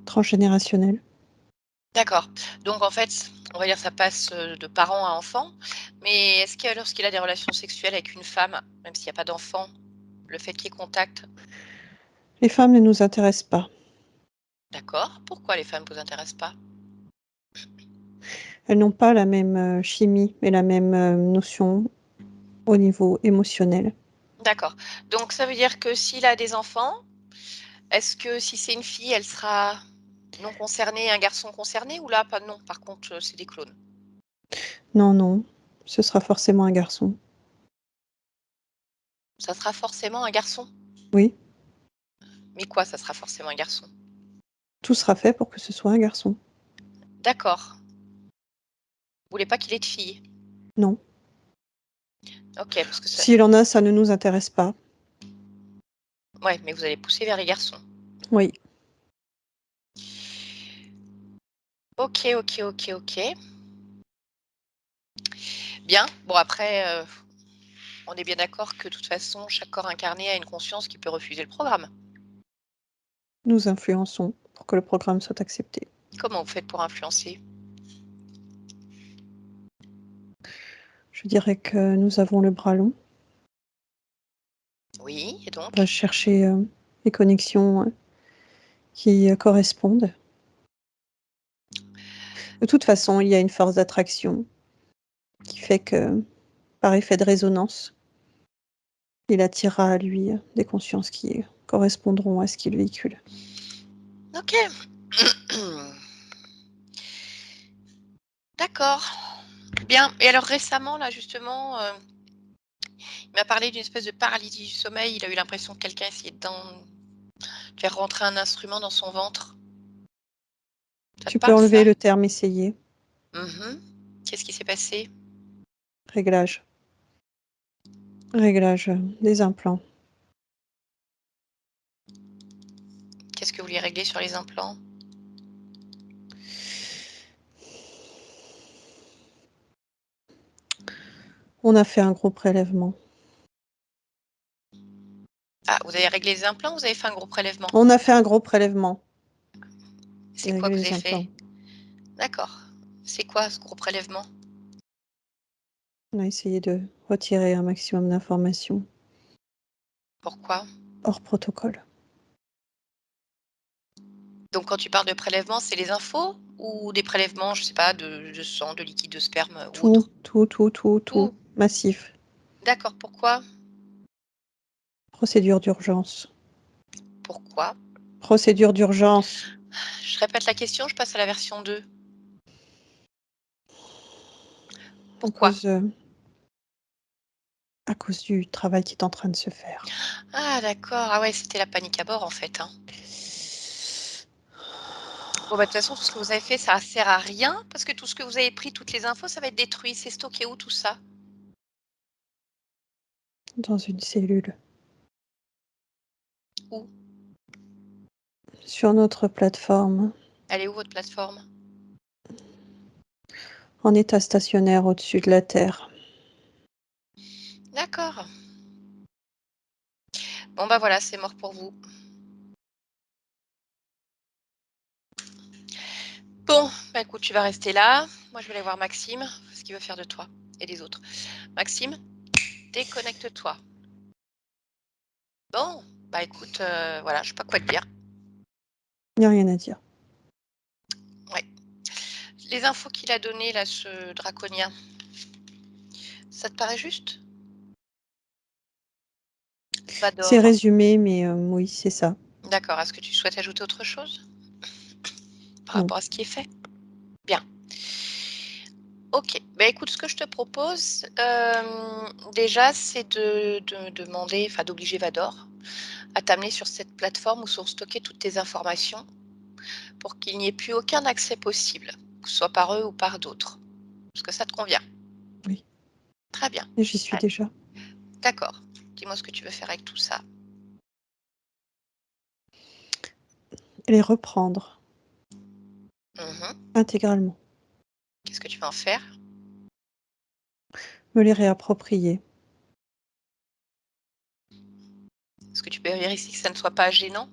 transgénérationnelle. D'accord. Donc en fait, on va dire ça passe, de parent à enfant, mais est-ce que lorsqu'il a des relations sexuelles avec une femme, même s'il y a pas d'enfant, le fait qu'il y ait contact, Les femmes ne nous intéressent pas. d'accord. Pourquoi les femmes vous intéressent pas? Elles n'ont pas la même chimie et la même notion au niveau émotionnel. D'accord. Donc ça veut dire que s'il a des enfants, est-ce que si c'est une fille, elle sera non concernée, un garçon concerné ou là pas non, par contre, c'est des clones? Non, non, ce sera forcément un garçon. Ça sera forcément un garçon? Oui, Mais quoi, ça sera forcément un garçon? tout sera fait pour que ce soit un garçon. D'accord. Vous voulez pas qu'il ait de filles? Non. OK, parce que ça S'il en a, ça ne nous intéresse pas. ouais, mais vous allez pousser vers les garçons. Oui, OK, OK, OK, OK. Bien. Bon après, on est bien d'accord que de toute façon, chaque corps incarné a une conscience qui peut refuser le programme. nous influençons pour que le programme soit accepté. Comment vous faites pour influencer? Je dirais que nous avons le bras long. Oui, et On va donc? chercher les connexions qui correspondent. De toute façon, il y a une force d'attraction qui fait que, par effet de résonance, il attirera à lui des consciences qui correspondront à ce qu'il véhicule. OK. D'accord. Bien et alors récemment là justement, il m'a parlé d'une espèce de paralysie du sommeil. Il a eu l'impression que quelqu'un essayait de faire rentrer un instrument dans son ventre. Ça te Tu peux parle enlever ça? le terme essayer, Mmh. Qu'est-ce qui s'est passé? réglage, réglage des implants. Qu'est-ce que vous vouliez régler sur les implants? On a fait un gros prélèvement. Ah, vous avez réglé les implants ou vous avez fait un gros prélèvement? On a fait un gros prélèvement. C'est J'ai quoi réglé que vous les avez implants. fait? D'accord. C'est quoi ce gros prélèvement? On a essayé de retirer un maximum d'informations Pourquoi? hors protocole. Donc quand tu parles de prélèvement, c'est les infos ou des prélèvements, je sais pas, de sang, de liquide, de sperme, ou Tout, autre? tout, tout, tout, tout. Tout? Massif. D'accord, pourquoi? Procédure d'urgence. Pourquoi? Procédure d'urgence. Je répète la question, je passe à la version 2. À Pourquoi? cause, à cause du travail qui est en train de se faire. Ah d'accord, ah ouais, c'était la panique à bord en fait, hein. Bon bah, de toute façon, tout ce que vous avez fait, ça sert à rien parce que tout ce que vous avez pris, toutes les infos, ça va être détruit. C'est stocké où tout ça? Dans une cellule. Où? Sur notre plateforme. Elle est où votre plateforme? En état stationnaire au-dessus de la Terre. D'accord. Bon bah voilà, c'est mort pour vous. Bon, bah écoute, tu vas rester là. Moi, je vais aller voir Maxime, ce qu'il veut faire de toi et des autres. Maxime, déconnecte-toi. Bon, bah écoute, voilà, je sais pas quoi te dire. Il n'y a rien à dire. Ouais. Les infos qu'il a données là, ce draconien, ça te paraît juste? C'est Vador. résumé, mais oui, c'est ça. D'accord. Est-ce que tu souhaites ajouter autre chose par Non. rapport à ce qui est fait? Bien. OK. Bah, écoute, ce que je te propose, déjà, c'est de demander, enfin d'obliger Vador à t'amener sur cette plateforme où sont stockées toutes tes informations pour qu'il n'y ait plus aucun accès possible, que ce soit par eux ou par d'autres. Est-ce que ça te convient? Oui, Très bien. et j'y suis Ouais, déjà. d'accord. Dis-moi ce que tu veux faire avec tout ça. Les reprendre Mmh. intégralement, Qu'est-ce que tu vas en faire? me les réapproprier. Est-ce que tu peux vérifier que ça ne soit pas gênant?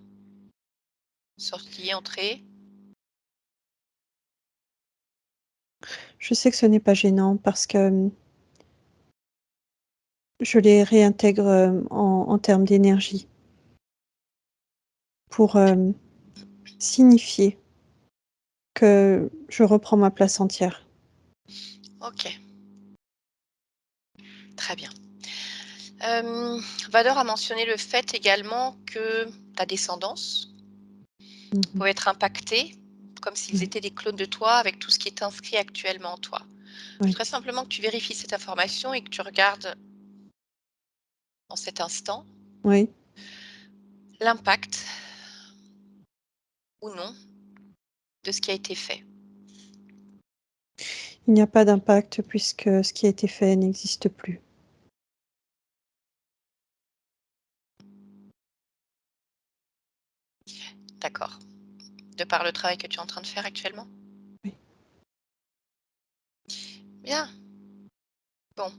Sortie, entrée? Je sais que ce n'est pas gênant parce que, je les réintègre, en termes d'énergie pour, signifier que je reprends ma place entière. OK, très bien. Vador a mentionné le fait également que ta descendance Mmh mh. pouvait être impactée, comme s'ils Oui, étaient des clones de toi avec tout ce qui est inscrit actuellement en toi. Je oui, voudrais simplement que tu vérifies cette information et que tu regardes en cet instant oui. l'impact ou non de ce qui a été fait. Il n'y a pas d'impact puisque ce qui a été fait n'existe plus. D'accord. De par le travail que tu es en train de faire actuellement? Oui. Bien. Bon,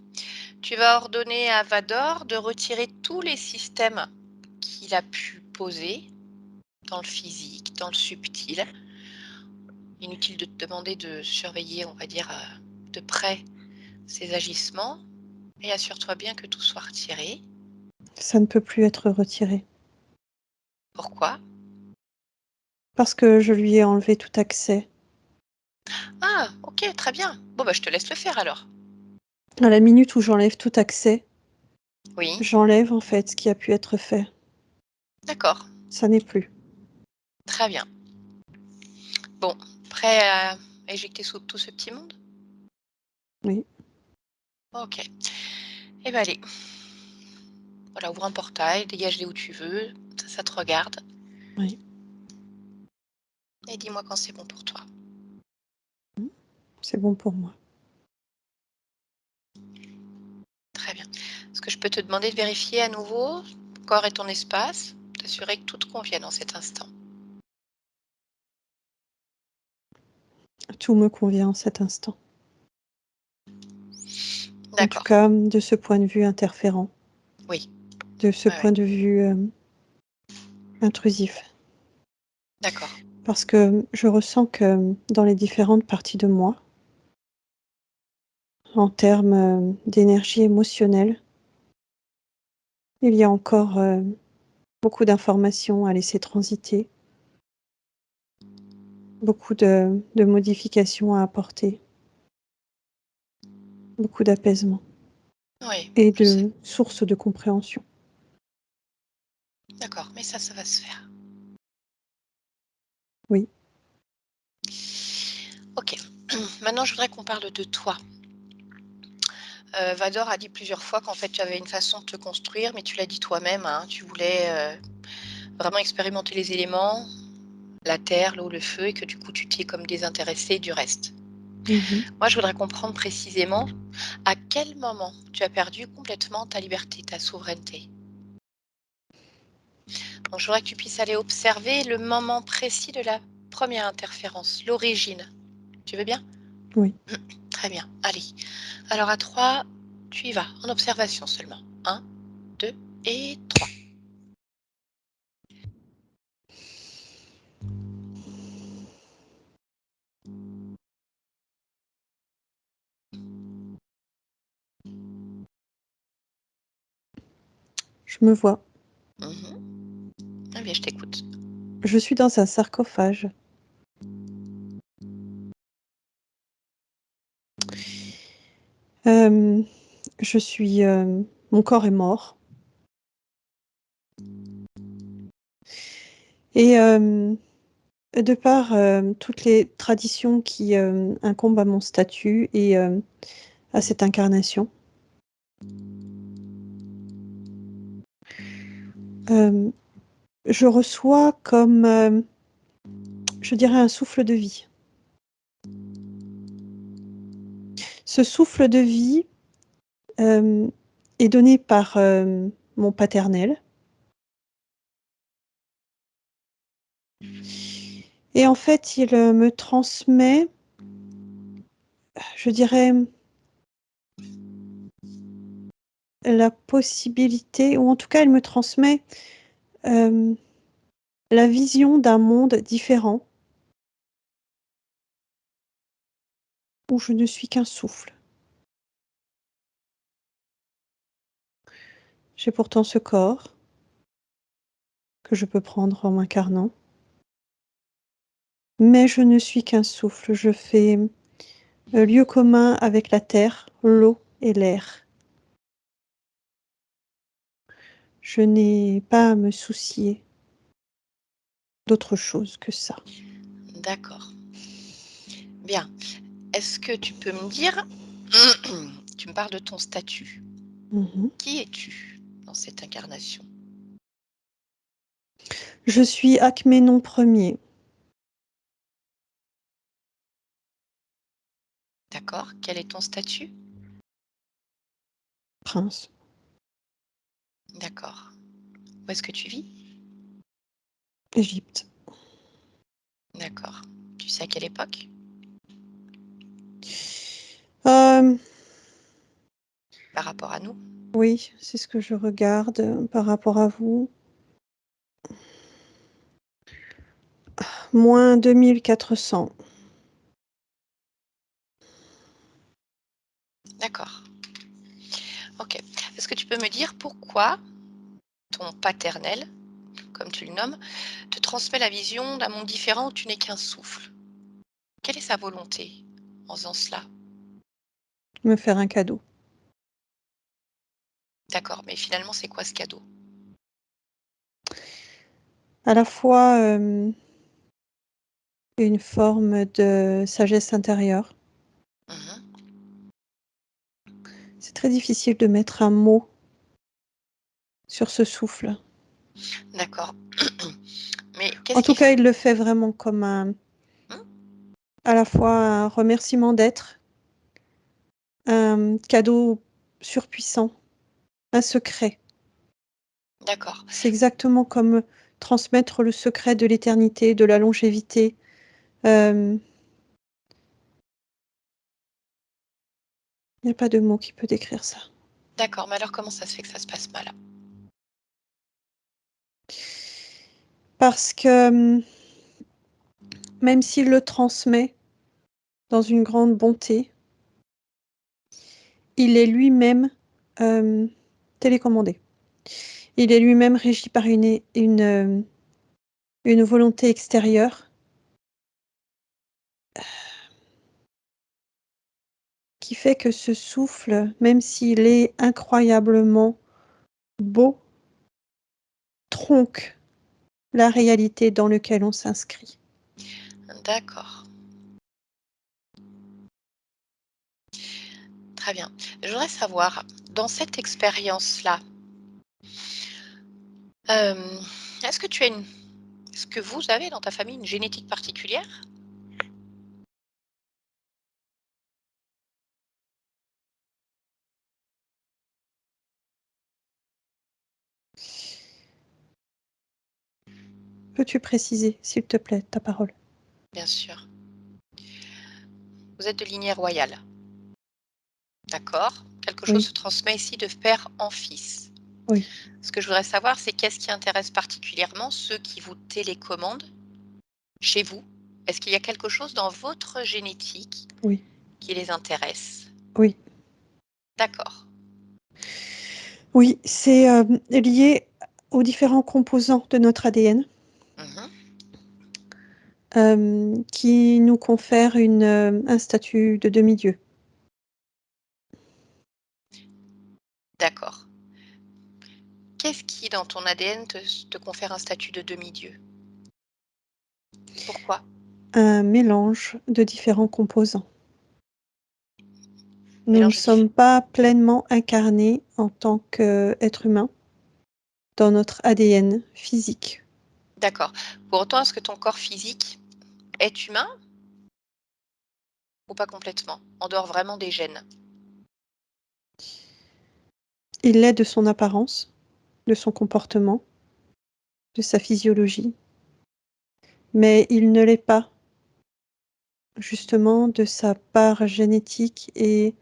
tu vas ordonner à Vador de retirer tous les systèmes qu'il a pu poser dans le physique, dans le subtil. Inutile de te demander de surveiller, on va dire, de près ses agissements et assure-toi bien que tout soit retiré. Ça ne peut plus être retiré Pourquoi? parce que je lui ai enlevé tout accès. Ah, OK, très bien. Bon, bah, je te laisse le faire alors. À la minute où j'enlève tout accès, Oui, j'enlève en fait ce qui a pu être fait. d'accord, Ça n'est plus. très bien. Bon, prêt à éjecter tout ce petit monde? Oui, OK. Eh ben allez, voilà, ouvre un portail, dégage-les où tu veux, ça te regarde oui. et dis-moi quand c'est bon pour toi. Mmh. C'est bon pour moi. Très bien. Est-ce que je peux te demander de vérifier à nouveau ton corps et ton espace, t'assurer que tout te convienne en cet instant? Tout me convient en cet instant. En tout D'accord. cas, de ce point de vue interférent, Oui. de ce Ouais, ouais. point de vue, intrusif. D'accord. Parce que je ressens que, dans les différentes parties de moi, en termes, d'énergie émotionnelle, il y a encore, beaucoup d'informations à laisser transiter, beaucoup de modifications à apporter, beaucoup d'apaisement Oui, et je sais. de sources de compréhension. D'accord, mais ça va se faire. Oui. OK. Maintenant, je voudrais qu'on parle de toi. Vador a dit plusieurs fois qu'en fait, tu avais une façon de te construire, mais tu l'as dit toi-même, hein, tu voulais, vraiment expérimenter les éléments, la terre, l'eau, le feu et que du coup, tu t'y es comme désintéressé du reste. Mmh. Moi, je voudrais comprendre précisément à quel moment tu as perdu complètement ta liberté, ta souveraineté? Donc je voudrais que tu puisses aller observer le moment précis de la première interférence, l'origine. Tu veux bien? Oui. Très bien, allez. Alors à 3, tu y vas, en observation seulement. 1, 2 et 3. Je me vois. Mmh. Ah bien, je t'écoute. Je suis dans un sarcophage. Hem, je suis, mon corps est mort. Et de par toutes les traditions qui incombent à mon statut et à cette incarnation, je reçois comme, je dirais, un souffle de vie. Ce souffle de vie est donné par mon paternel. Et en fait, il me transmet, je dirais, la possibilité, ou en tout cas, il me transmet la vision d'un monde différent où je ne suis qu'un souffle. J'ai pourtant ce corps que je peux prendre en m'incarnant, mais je ne suis qu'un souffle. Je fais lieu commun avec la terre, l'eau et l'air. Je n'ai pas à me soucier d'autre chose que ça. D'accord. Bien. Est-ce que tu peux me dire, tu me parles de ton statut. Mmh. Qui es-tu dans cette incarnation? Je suis Akhéménon Ier, D'accord. Quel est ton statut? prince, D'accord. Où est-ce que tu vis? Égypte. D'accord. Tu sais à quelle époque? Hem, Par rapport à nous? oui, c'est ce que je regarde par rapport à vous. Moins 2400. D'accord. OK. Est-ce que tu peux me dire pourquoi ton paternel, comme tu le nommes, te transmet la vision d'un monde différent où tu n'es qu'un souffle? Quelle est sa volonté en faisant cela? Me faire un cadeau. D'accord, mais finalement, c'est quoi ce cadeau? À la fois, une forme de sagesse intérieure. Mmh. C'est très difficile de mettre un mot sur ce souffle. D'accord. Mais En qu'est-ce tout qui cas, f il le fait vraiment comme mmh? à la fois un remerciement d'être, un cadeau surpuissant, un secret. D'accord, C'est exactement comme transmettre le secret de l'éternité, de la longévité. Il n'y a pas de mot qui peut décrire ça. d'accord, mais alors comment ça se fait que ça se passe mal? Parce que, même s'il le transmet dans une grande bonté, il est lui-même, hem, télécommandé. Il est lui-même régi par une volonté extérieure qui fait que ce souffle, même s'il est incroyablement beau, tronque la réalité dans lequel on s'inscrit. D'accord, très bien. Je voudrais savoir, dans cette expérience-là, hem, est-ce que tu as une est-ce que vous avez dans ta famille une génétique particulière? Peux-tu préciser, s'il te plaît, ta parole? Bien sûr. Vous êtes de lignée royale, d'accord? Quelque chose Oui, se transmet ici de père en fils. oui, Ce que je voudrais savoir, c'est qu'est-ce qui intéresse particulièrement ceux qui vous télécommandent chez vous? Est-ce qu'il y a quelque chose dans votre génétique oui, qui les intéresse? oui. D'accord. Oui, c'est, lié aux différents composants de notre ADN, Mmh. qui nous confèrent un statut de demi-dieu. D'accord. Qu'est-ce qui, dans ton ADN, te confère un statut de demi-dieu? Pourquoi? Un mélange de différents composants. Nous ne Mélange de diff sommes pas pleinement incarnés en tant qu'êtres humains dans notre ADN physique. d'accord. Pour autant, est-ce que ton corps physique est humain ou pas complètement? En dehors vraiment des gènes? Il l'est de son apparence, de son comportement, de sa physiologie, mais il ne l'est pas, justement, de sa part génétique et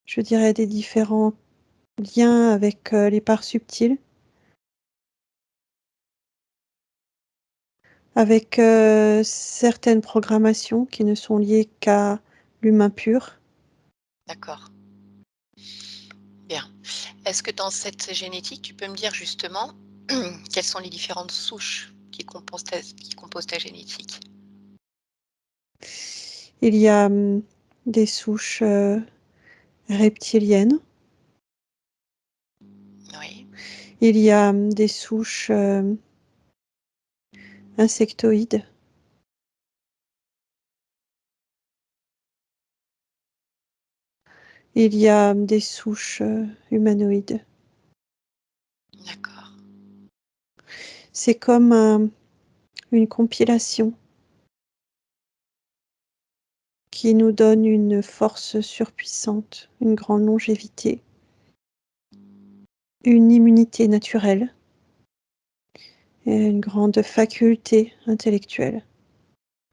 je dirais des différents liens avec, les parts subtiles, avec, certaines programmations qui ne sont liées qu'à l'humain pur. D'accord, bien. Est-ce que dans cette génétique, tu peux me dire justement quelles sont les différentes souches qui composent ta génétique? Il y a, des souches, reptiliennes, Oui, il y a, des souches, insectoïdes, il y a, des souches, humanoïdes. d'accord, C'est comme une compilation qui nous donne une force surpuissante, une grande longévité, une immunité naturelle et une grande faculté intellectuelle,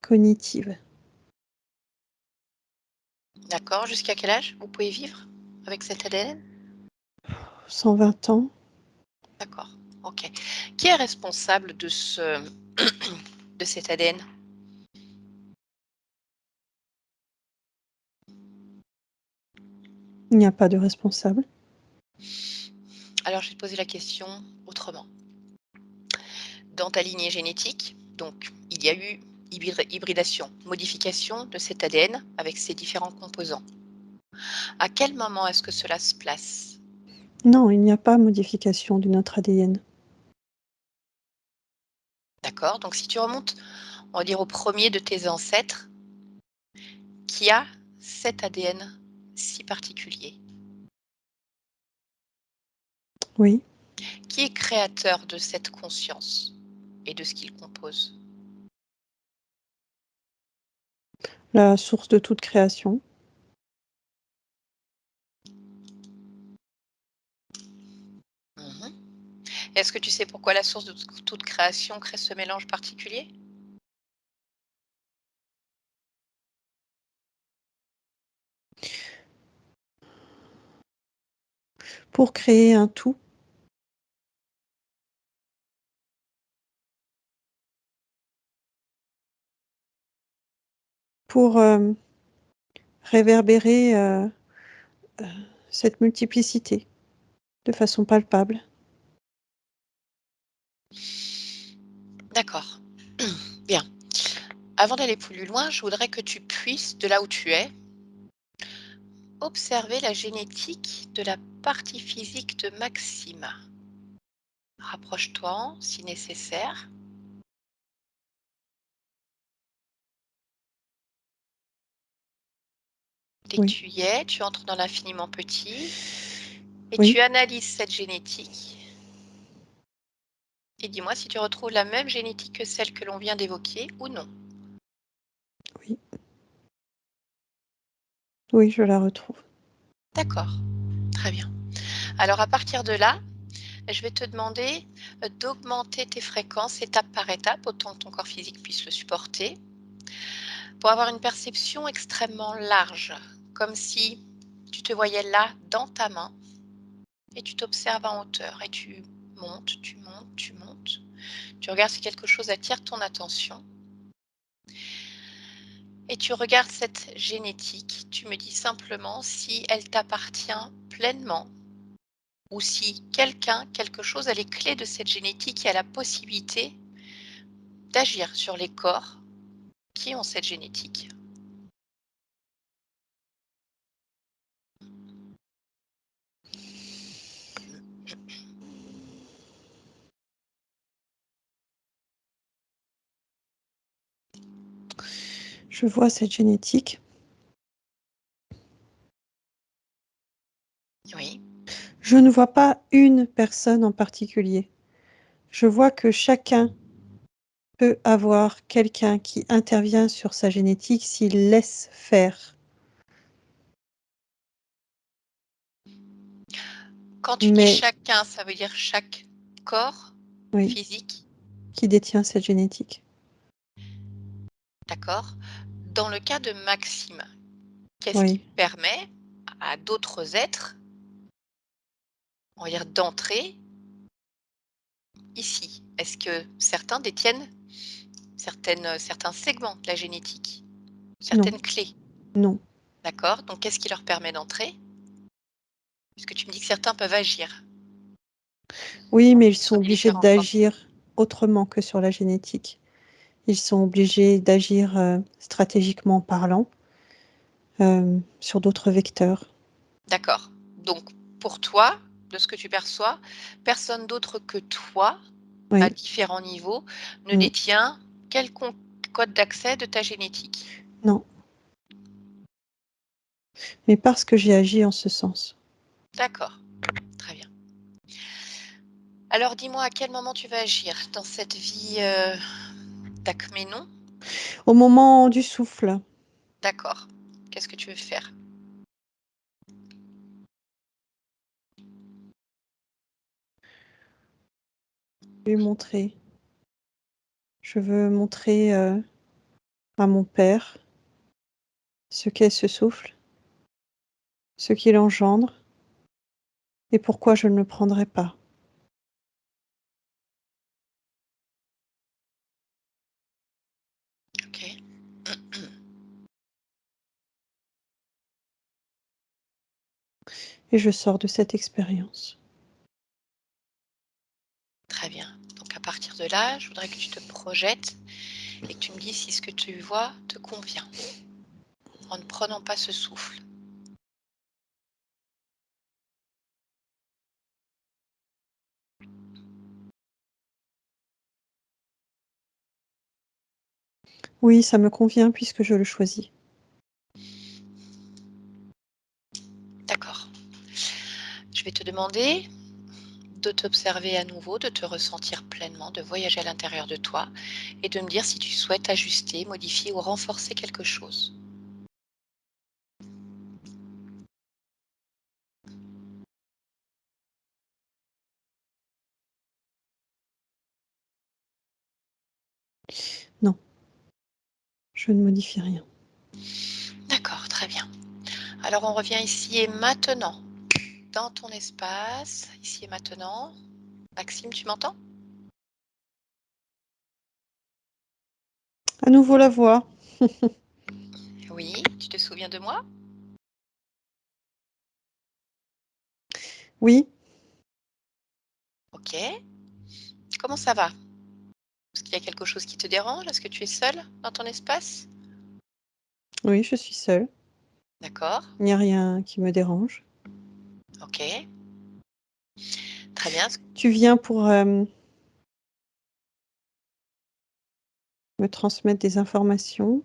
cognitive. d'accord. Jusqu'à quel âge vous pouvez vivre avec cet ADN? 120 ans, D'accord, OK. Qui est responsable de cet ADN? il n'y a pas de responsable. Alors je vais te poser la question autrement. Dans ta lignée génétique, donc il y a eu hybridation, modification de cet ADN avec ses différents composants. À quel moment est-ce que cela se place? Non, il n'y a pas modification de notre ADN. D'accord? Donc si tu remontes, on va dire au premier de tes ancêtres qui a cet ADN si particulier, Oui, qui est créateur de cette conscience et de ce qu'il compose? la source de toute création. Mmh. Est-ce que tu sais pourquoi la source de toute création crée ce mélange particulier? Pour créer un tout, pour, réverbérer, heu, cette multiplicité de façon palpable. D'accord. Bien. Avant d'aller plus loin, je voudrais que tu puisses, de là où tu es, observer la génétique de la partie physique de Maxime. Rapproche-toi si nécessaire. Dès que Oui, tu y es, tu entres dans l'infiniment petit et oui, tu analyses cette génétique. Et dis-moi si tu retrouves la même génétique que celle que l'on vient d'évoquer ou non. oui, oui, je la retrouve. D'accord, très bien. Alors à partir de là, je vais te demander d'augmenter tes fréquences étape par étape, autant que ton corps physique puisse le supporter, pour avoir une perception extrêmement large, comme si tu te voyais là dans ta main et tu t'observes en hauteur et tu montes, tu montes, tu montes. Tu regardes si quelque chose attire ton attention et tu regardes cette génétique. Tu me dis simplement si elle t'appartient pleinement ou si quelqu'un, quelque chose a les clés de cette génétique et a la possibilité d'agir sur les corps qui ont cette génétique. Je vois cette génétique. Oui. Je ne vois pas une personne en particulier. Je vois que chacun peut avoir quelqu'un qui intervient sur sa génétique s'il laisse faire. Quand tu dis Mais chacun, ça veut dire chaque corps oui, physique, qui détient cette génétique. d'accord? Dans le cas de Maxime, qu'est-ce qui Oui, permet à d'autres êtres, on va dire, d'entrer ici? Est-ce que certains détiennent certains segments de la génétique, non, certaines clés? non. D'accord? Donc qu'est-ce qui leur permet d'entrer? Puisque tu me dis que certains peuvent agir Oui, en mais ils sont fonction des obligés différentes formes. d'agir autrement que sur la génétique. Ils sont obligés d'agir stratégiquement parlant sur d'autres vecteurs. D'accord. Donc pour toi, de ce que tu perçois, personne d'autre que toi, à Oui, différents niveaux, ne mm, détient quelconque code d'accès de ta génétique? non, mais parce que j'ai agi en ce sens. D'accord, très bien. Alors dis-moi à quel moment tu vas agir dans cette vie, d'Akhénaton? Au moment du souffle, D'accord. Qu'est-ce que tu veux faire? je vais montrer. Je veux montrer à mon père ce qu'est ce souffle, ce qu'il engendre et pourquoi je ne le prendrai pas. OK. Et je sors de cette expérience. Très bien. Donc à partir de là, je voudrais que tu te projettes et que tu me dises si ce que tu vois te convient, en ne prenant pas ce souffle. Oui, ça me convient puisque je le choisis. D'accord. Je vais te demander de t'observer à nouveau, de te ressentir pleinement, de voyager à l'intérieur de toi et de me dire si tu souhaites ajuster, modifier ou renforcer quelque chose. Non, je ne modifie rien. D'accord, très bien. Alors on revient ici et maintenant, dans ton espace, ici et maintenant. Maxime, tu m'entends? À nouveau la voix. Oui, tu te souviens de moi? Oui, Ok. Comment ça va? Est-ce qu'il y a quelque chose qui te dérange? Est-ce que tu es seule dans ton espace? oui, je suis seule. D'accord, Il n'y a rien qui me dérange. ok. Très bien. Tu viens pour me transmettre des informations,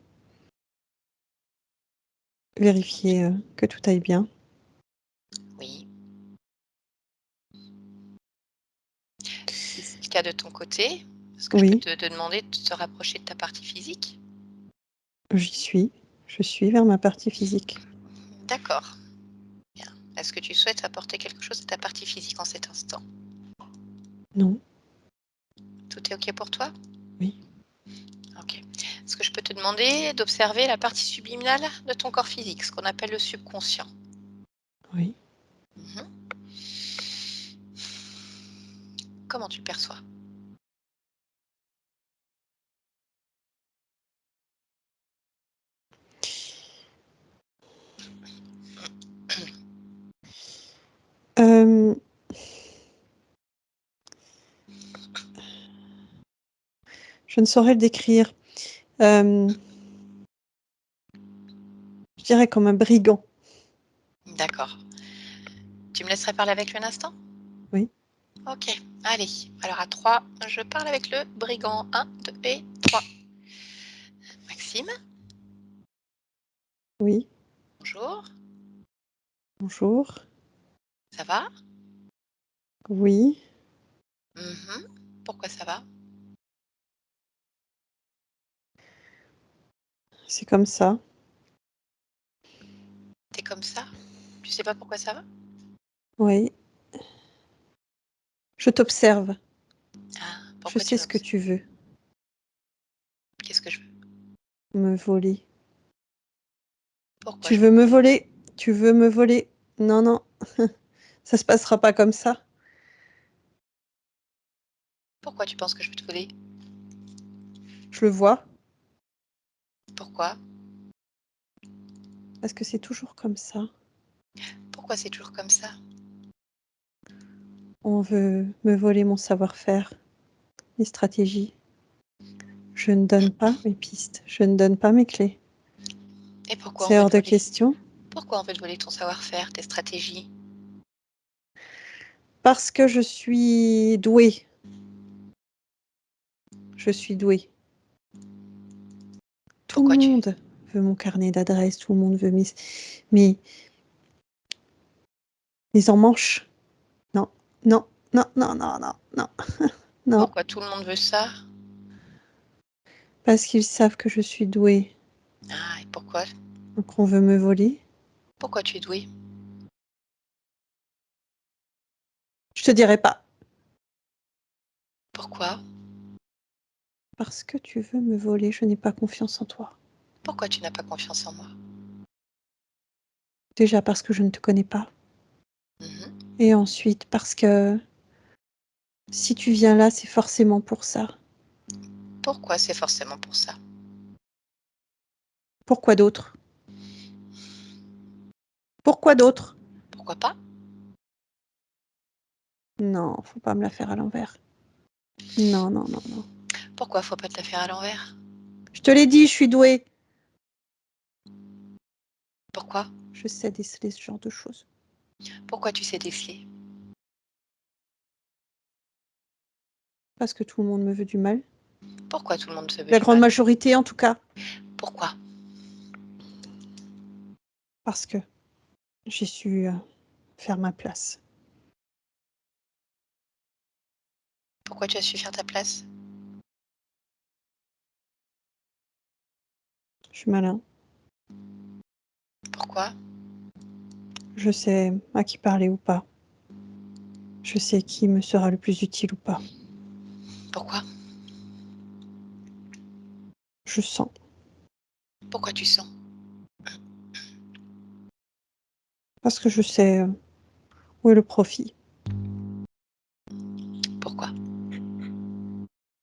vérifier que tout aille bien. Oui. Si c'est le cas de ton côté, est-ce que je peux Oui, te demander de te rapprocher de ta partie physique? j'y suis. Je suis vers ma partie physique. D'accord, bien. Est-ce que tu souhaites apporter quelque chose à ta partie physique en cet instant? Non, Tout est OK pour toi? oui, OK. Est-ce que je peux te demander d'observer la partie subliminale de ton corps physique, ce qu'on appelle le subconscient? oui. Mmh. Comment tu le perçois? Hem, je ne saurais le décrire. Hem, je dirais comme un brigand. D'accord. Tu me laisserais parler avec lui un instant? Oui. OK, allez. Alors à 3, je parle avec le brigand. 1, 2 et 3. Maxime? Oui, Bonjour, bonjour. ça va? Oui, Mmh. Pourquoi ça va? c'est comme ça. Tu es comme ça? Tu sais pas pourquoi ça va? Oui, je t'observe. Ah, Je pourquoi sais tu ce que m'observes? tu veux, Qu'est-ce que je veux? me voler. Pourquoi Tu je veux veux te me voler? voler, tu veux me voler. Non, non, ça se passera pas comme ça. Pourquoi tu penses que je veux te voler? Je le vois, Pourquoi? parce que c'est toujours comme ça. Pourquoi c'est toujours comme ça? On veut me voler mon savoir-faire, mes stratégies. Je ne donne pas mes pistes, je ne donne pas mes clés. Et pourquoi on C'est veut hors te de voler? question, Pourquoi on veut te voler ton savoir-faire, tes stratégies? parce que je suis douée. Je suis douée. Tout le Pourquoi tu monde veut mon carnet d'adresses, tout le monde veut mes mes emmanches. Non, non, non, non, non, non, non, non, pourquoi tout le monde veut ça? parce qu'ils savent que je suis douée, Ah et pourquoi? donc on veut me voler. Pourquoi tu es doué? Je te dirai pas, Pourquoi? parce que tu veux me voler, je n'ai pas confiance en toi. Pourquoi tu n'as pas confiance en moi? Déjà parce que je ne te connais pas, Mmh. et ensuite parce que si tu viens là, c'est forcément pour ça. Pourquoi c'est forcément pour ça? Pourquoi d'autre? Pourquoi d'autre? Pourquoi pas? Non, faut pas me la faire à l'envers. Non, non, non, non. Pourquoi faut pas te la faire à l'envers? Je te l'ai dit, je suis douée. Pourquoi? Je sais déceler ce genre de choses. Pourquoi tu sais déceler? Parce que tout le monde me veut du mal. Pourquoi tout le monde te veut La du grande mal? majorité, en tout cas. Pourquoi? Parce que j'ai su faire ma place. Pourquoi tu as su faire ta place? Je suis malin. Pourquoi? Je sais à qui parler ou pas. Je sais qui me sera le plus utile ou pas. Pourquoi? Je sens. Pourquoi tu sens? Parce que je sais où est le profit. Pourquoi?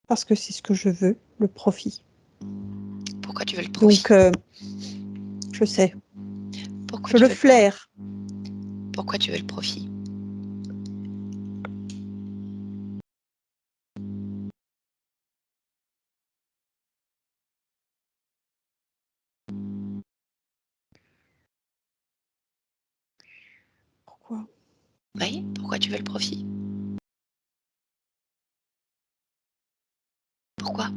Parce que c'est ce que je veux, le profit. Pourquoi tu veux le Donc, profit? je sais. Pourquoi Je tu le veux le profit? flaire. Pourquoi tu veux le profit? Pourquoi? Oui, pourquoi tu veux le profit? Pourquoi?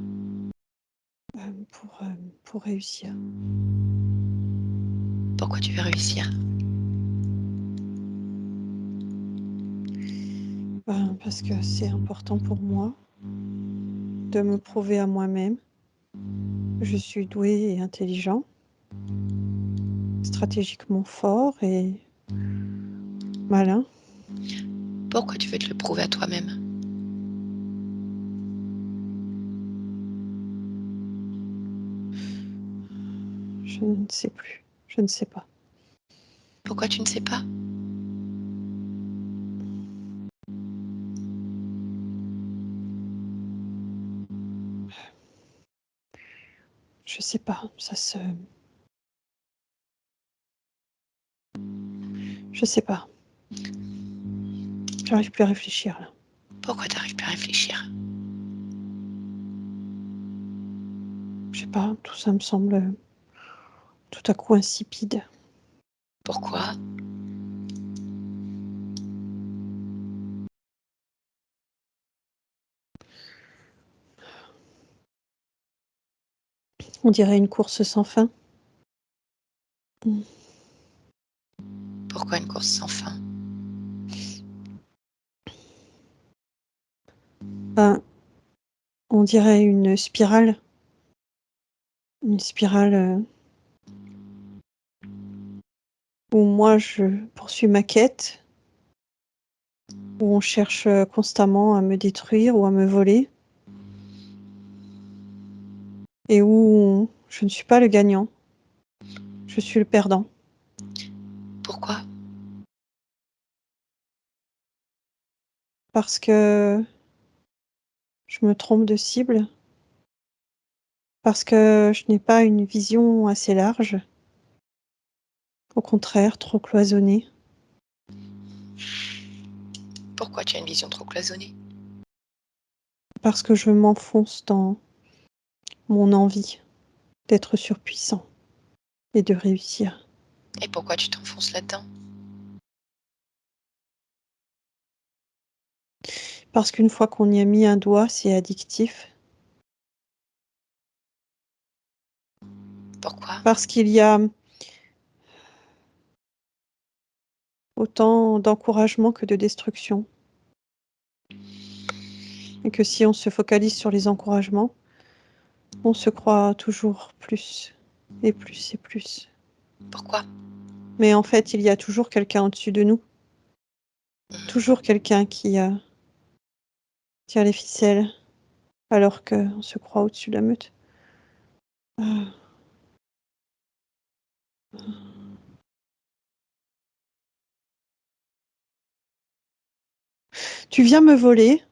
Pour réussir. Pourquoi tu veux réussir? Parce que c'est important pour moi de me prouver à moi-même. Je suis doué et intelligent, stratégiquement fort et malin. Pourquoi tu veux te le prouver à toi-même? Je ne sais plus. Je ne sais pas. Pourquoi tu ne sais pas? Je sais pas. Ça se. Je sais pas. J'arrive plus à réfléchir là. Pourquoi tu arrives plus à réfléchir? Je sais pas. Tout ça me semble tout à coup insipide. Pourquoi? On dirait une course sans fin. Mmh. Pourquoi une course sans fin? Ben, on dirait une spirale. Une spirale, où moi je poursuis ma quête, où on cherche, constamment à me détruire ou à me voler et où je ne suis pas le gagnant, je suis le perdant. Pourquoi? Parce que je me trompe de cible, parce que je n'ai pas une vision assez large, au contraire trop cloisonnée. Pourquoi tu as une vision trop cloisonnée? Parce que je m'enfonce dans mon envie d'être surpuissant et de réussir. Et pourquoi tu t'enfonces là-dedans? Parce qu'une fois qu'on y a mis un doigt, c'est addictif. Pourquoi? Parce qu'il y a autant d'encouragement que de destruction. Et que si on se focalise sur les encouragements, on se croit toujours plus et plus et plus. Pourquoi? Mais en fait, il y a toujours quelqu'un au-dessus de nous. Toujours quelqu'un qui tire les ficelles alors qu'on se croit au-dessus de la meute. Ah. Tu viens me voler?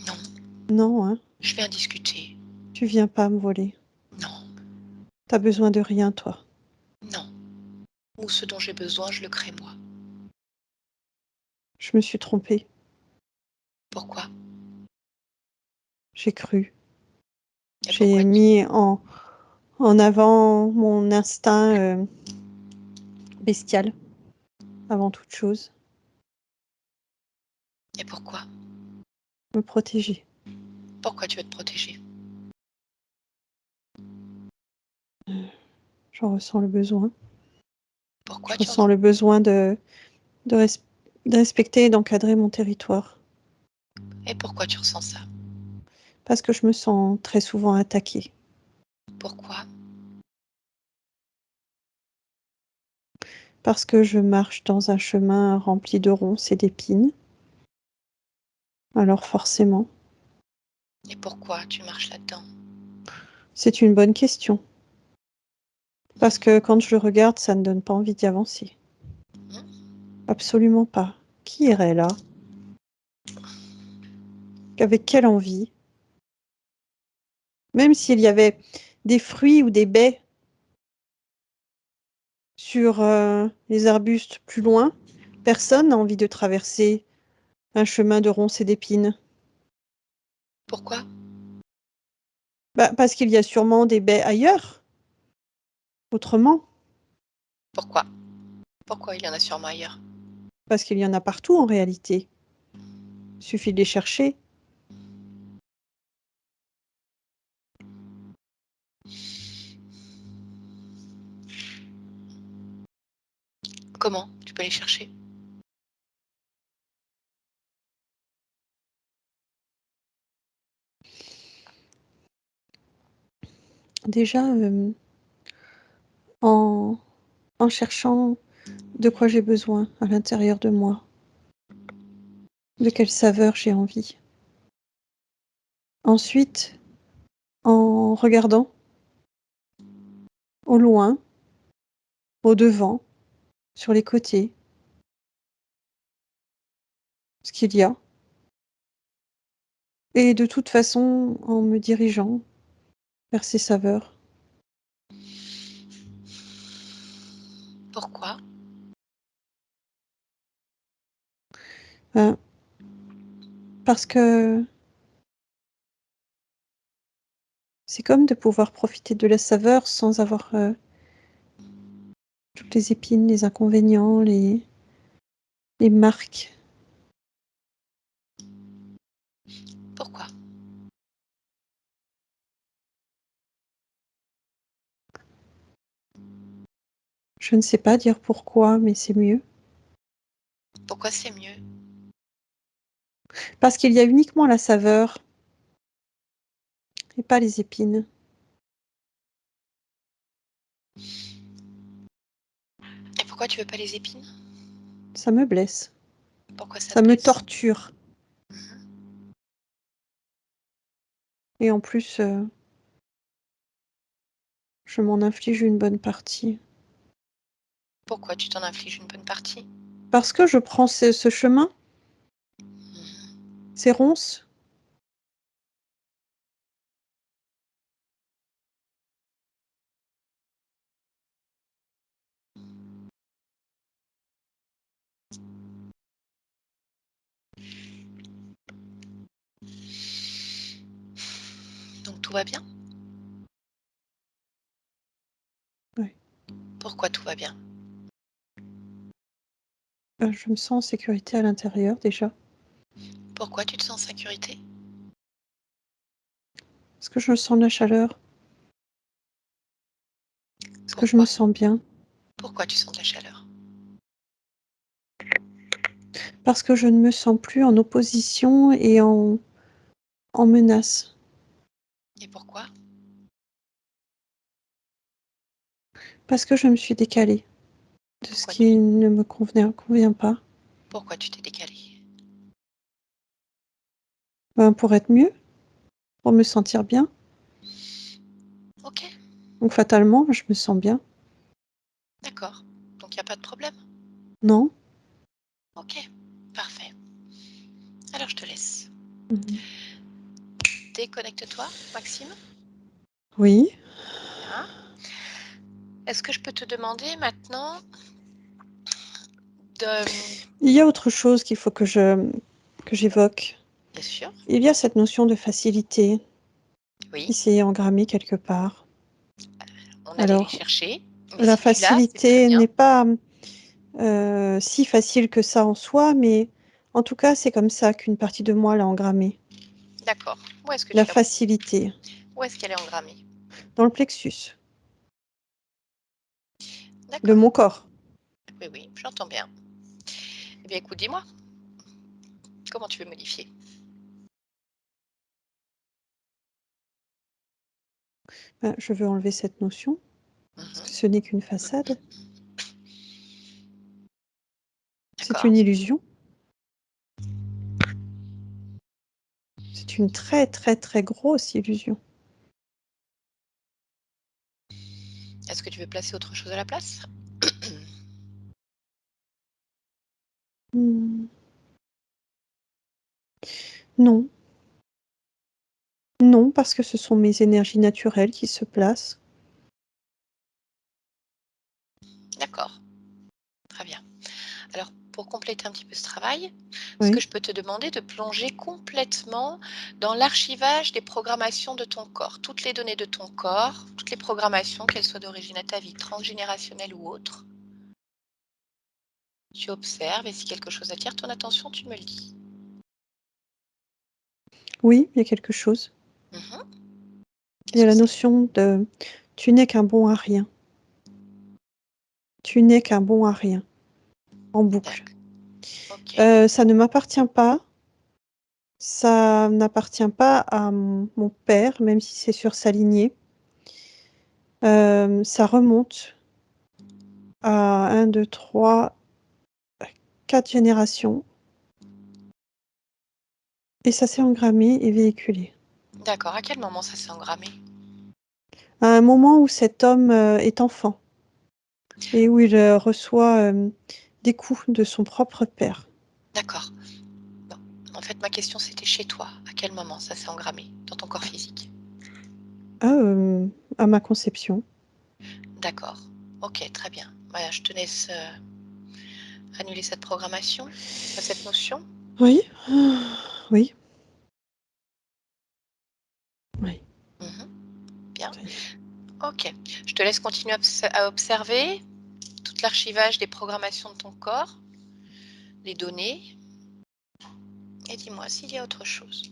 Non, Non, hein, je viens discuter. tu viens pas me voler. Non, T'as besoin de rien, toi. non. Ou ce dont j'ai besoin, je le crée moi. Je me suis trompée. Pourquoi? J'ai cru. Et J'ai pourquoi mis en avant mon instinct bestial avant toute chose. et pourquoi? Me protéger. Pourquoi tu veux te protéger? J'en ressens le besoin. Je Pourquoi tu en ressens as? le besoin de, res- de respecter et d'encadrer mon territoire. Et pourquoi tu ressens ça? Parce que je me sens très souvent attaquée. Pourquoi? Parce que je marche dans un chemin rempli de ronces et d'épines. Alors forcément, Et pourquoi tu marches là-dedans? c'est une bonne question. Parce que quand je le regarde, ça ne donne pas envie d'y avancer. Absolument pas. Qui irait là? Avec quelle envie? Même s'il y avait des fruits ou des baies sur les arbustes plus loin, personne n'a envie de traverser un chemin de ronces et d'épines. Pourquoi? Bah, parce qu'il y a sûrement des baies ailleurs, autrement. Pourquoi? Pourquoi il y en a sûrement ailleurs? Parce qu'il y en a partout en réalité. Il suffit de les chercher. Comment tu peux les chercher? Déjà, en, en cherchant de quoi j'ai besoin à l'intérieur de moi, de quelle saveur j'ai envie. Ensuite, en regardant au loin, au devant, sur les côtés, ce qu'il y a. Et de toute façon, en me dirigeant vers ces saveurs. Pourquoi? Euh, Parce que c'est comme de pouvoir profiter de la saveur sans avoir toutes les épines, les inconvénients, les marques. Pourquoi? Je ne sais pas dire pourquoi, mais c'est mieux. Pourquoi c'est mieux? Parce qu'il y a uniquement la saveur et pas les épines. Et pourquoi tu veux pas les épines? Ça me blesse. Pourquoi ça Ça te me blesse? torture. Et en plus, je m'en inflige une bonne partie. Pourquoi tu t'en infliges une bonne partie? Parce que je prends ce chemin, ces ronces. Donc tout va bien? Ouais. Pourquoi tout va bien? Je me sens en sécurité à l'intérieur déjà. Pourquoi tu te sens en sécurité? Parce que je sens la chaleur. Parce que je me Pourquoi? sens bien. Pourquoi tu sens de la chaleur? Parce que je ne me sens plus en opposition et en menace. Et pourquoi? Parce que je me suis décalée de ce Pourquoi qui ne me convient pas. pourquoi tu t'es décalée? Ben, pour être mieux, pour me sentir bien. OK, Donc fatalement, je me sens bien. d'accord. Donc il y a pas de problème? Non? OK, parfait. Alors je te laisse. Mmh. Déconnecte-toi, Maxime. Oui. Bien. Est-ce que je peux te demander maintenant de, Il y a autre chose qu'il faut que j'évoque. bien sûr, Il y a cette notion de facilité qui oui, s'est engrammée quelque part. on allait les Alors, chercher, mais la si tu l'as, c'est très facilité bien. n'est pas, si facile que ça en soi, mais en tout cas, c'est comme ça qu'une partie de moi l'a engrammée. D'accord. Où est-ce que La tu l'as facilité, où est-ce qu'elle est engrammée? dans le plexus de D'accord. mon corps. Oui, oui, j'entends bien. Eh bien écoute, dis-moi, comment tu veux modifier? Je veux enlever cette notion, parce que Mmh. ce n'est qu'une façade, c'est D'accord. une illusion, c'est une très, très, très grosse illusion. Est-ce que tu veux placer autre chose à la place? Mmh, non, non, parce que ce sont mes énergies naturelles qui se placent. D'accord, très bien. Alors, pour compléter un petit peu ce travail, est-ce que Oui, je peux te demander de plonger complètement dans l'archivage des programmations de ton corps? Toutes les données de ton corps, toutes les programmations, qu'elles soient d'origine atavique, transgénérationnelle ou autre. Tu observes et si quelque chose attire ton attention, tu me le dis. oui, il y a quelque chose. Mmh. Il y Qu'est-ce a que la c'est? notion de «tu n'es qu'un bon à rien, tu n'es qu'un bon à rien», en boucle. D'acc OK, Ça ne m'appartient pas, ça n'appartient pas à mon père, même si c'est sur sa lignée. Ça remonte à 1, 2, 3, 4 générations et ça s'est engrammé et véhiculé. d'accord. À quel moment ça s'est engrammé? À un moment où cet homme, est enfant et où il, reçoit, des coups de son propre père. D'accord. Non, en fait, ma question, c'était chez toi. À quel moment ça s'est engrammé dans ton corps physique? Ah, à ma conception. D'accord. OK, très bien. Voilà, je te laisse, annuler cette programmation, cette notion. Oui, oui, oui, Mmh. Bien. ça y est. OK. Je te laisse continuer à observer tout l'archivage des programmations de ton corps, les données et dis-moi s'il y a autre chose.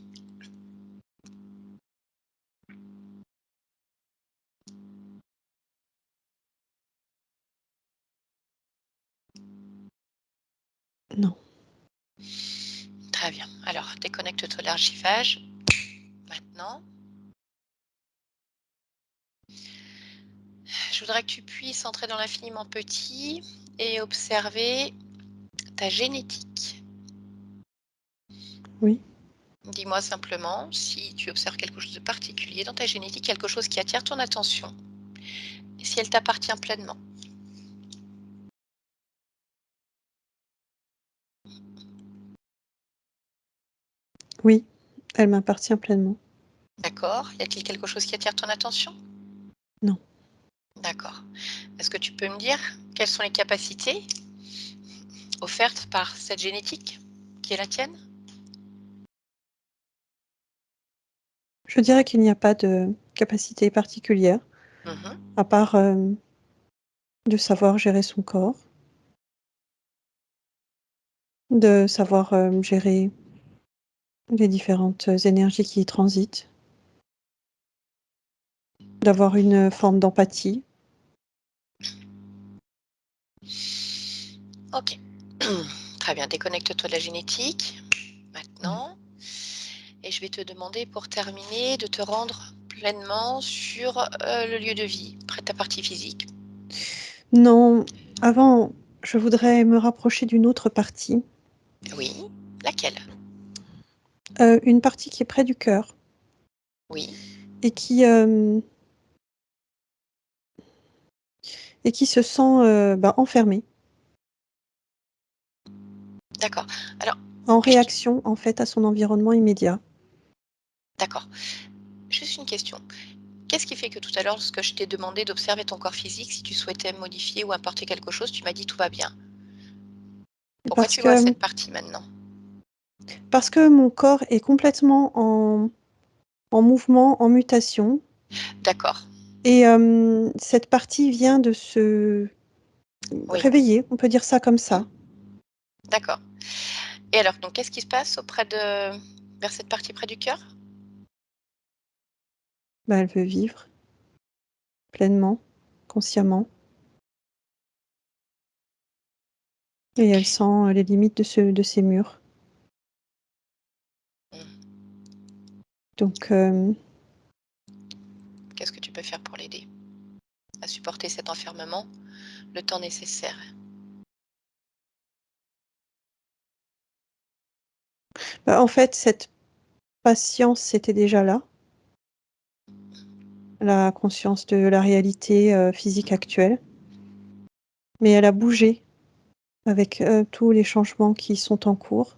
Alors, déconnecte-toi de l'archivage. Maintenant. Je voudrais que tu puisses entrer dans l'infiniment petit et observer ta génétique. Oui. Dis-moi simplement si tu observes quelque chose de particulier dans ta génétique, quelque chose qui attire ton attention, et si elle t'appartient pleinement. Oui, elle m'appartient pleinement. D'accord? Y a-t-il quelque chose qui attire ton attention? Non. D'accord. Est-ce que tu peux me dire quelles sont les capacités offertes par cette génétique qui est la tienne? Je dirais qu'il n'y a pas de capacité particulière, Mmh. à part, de savoir gérer son corps, de savoir, gérer les différentes énergies qui y transitent, d'avoir une forme d'empathie. OK. Très bien, déconnecte-toi de la génétique, Mmh. maintenant, et je vais te demander pour terminer de te rendre pleinement sur, le lieu de vie, près de ta partie physique. Non, avant, je voudrais me rapprocher d'une autre partie, Oui, laquelle? une partie qui est près du cœur Oui, et qui se sent, enfermée, d'accord. Alors, en je te réaction, en fait, à son environnement immédiat. d'accord. Juste une question. Qu'est-ce qui fait que tout à l'heure, lorsque je t'ai demandé d'observer ton corps physique, si tu souhaitais modifier ou apporter quelque chose, tu m'as dit: «Tout va bien». Pourquoi Parce tu vois que cette partie maintenant? mon corps est complètement en mouvement, en mutation D'accord, et cette partie vient de se oui, réveiller, on peut dire ça comme ça. d'accord, et alors, donc qu'est-ce qui se passe auprès de vers cette partie près du cœur? Bah, elle veut vivre pleinement, consciemment et elle OK. sent, les limites de ces murs. Mmh. Donc Qu'est-ce que tu peux faire pour l'aider à supporter cet enfermement le temps nécessaire? en fait, cette patience était déjà là, la conscience de la réalité, physique actuelle, mais elle a bougé avec, tous les changements qui sont en cours.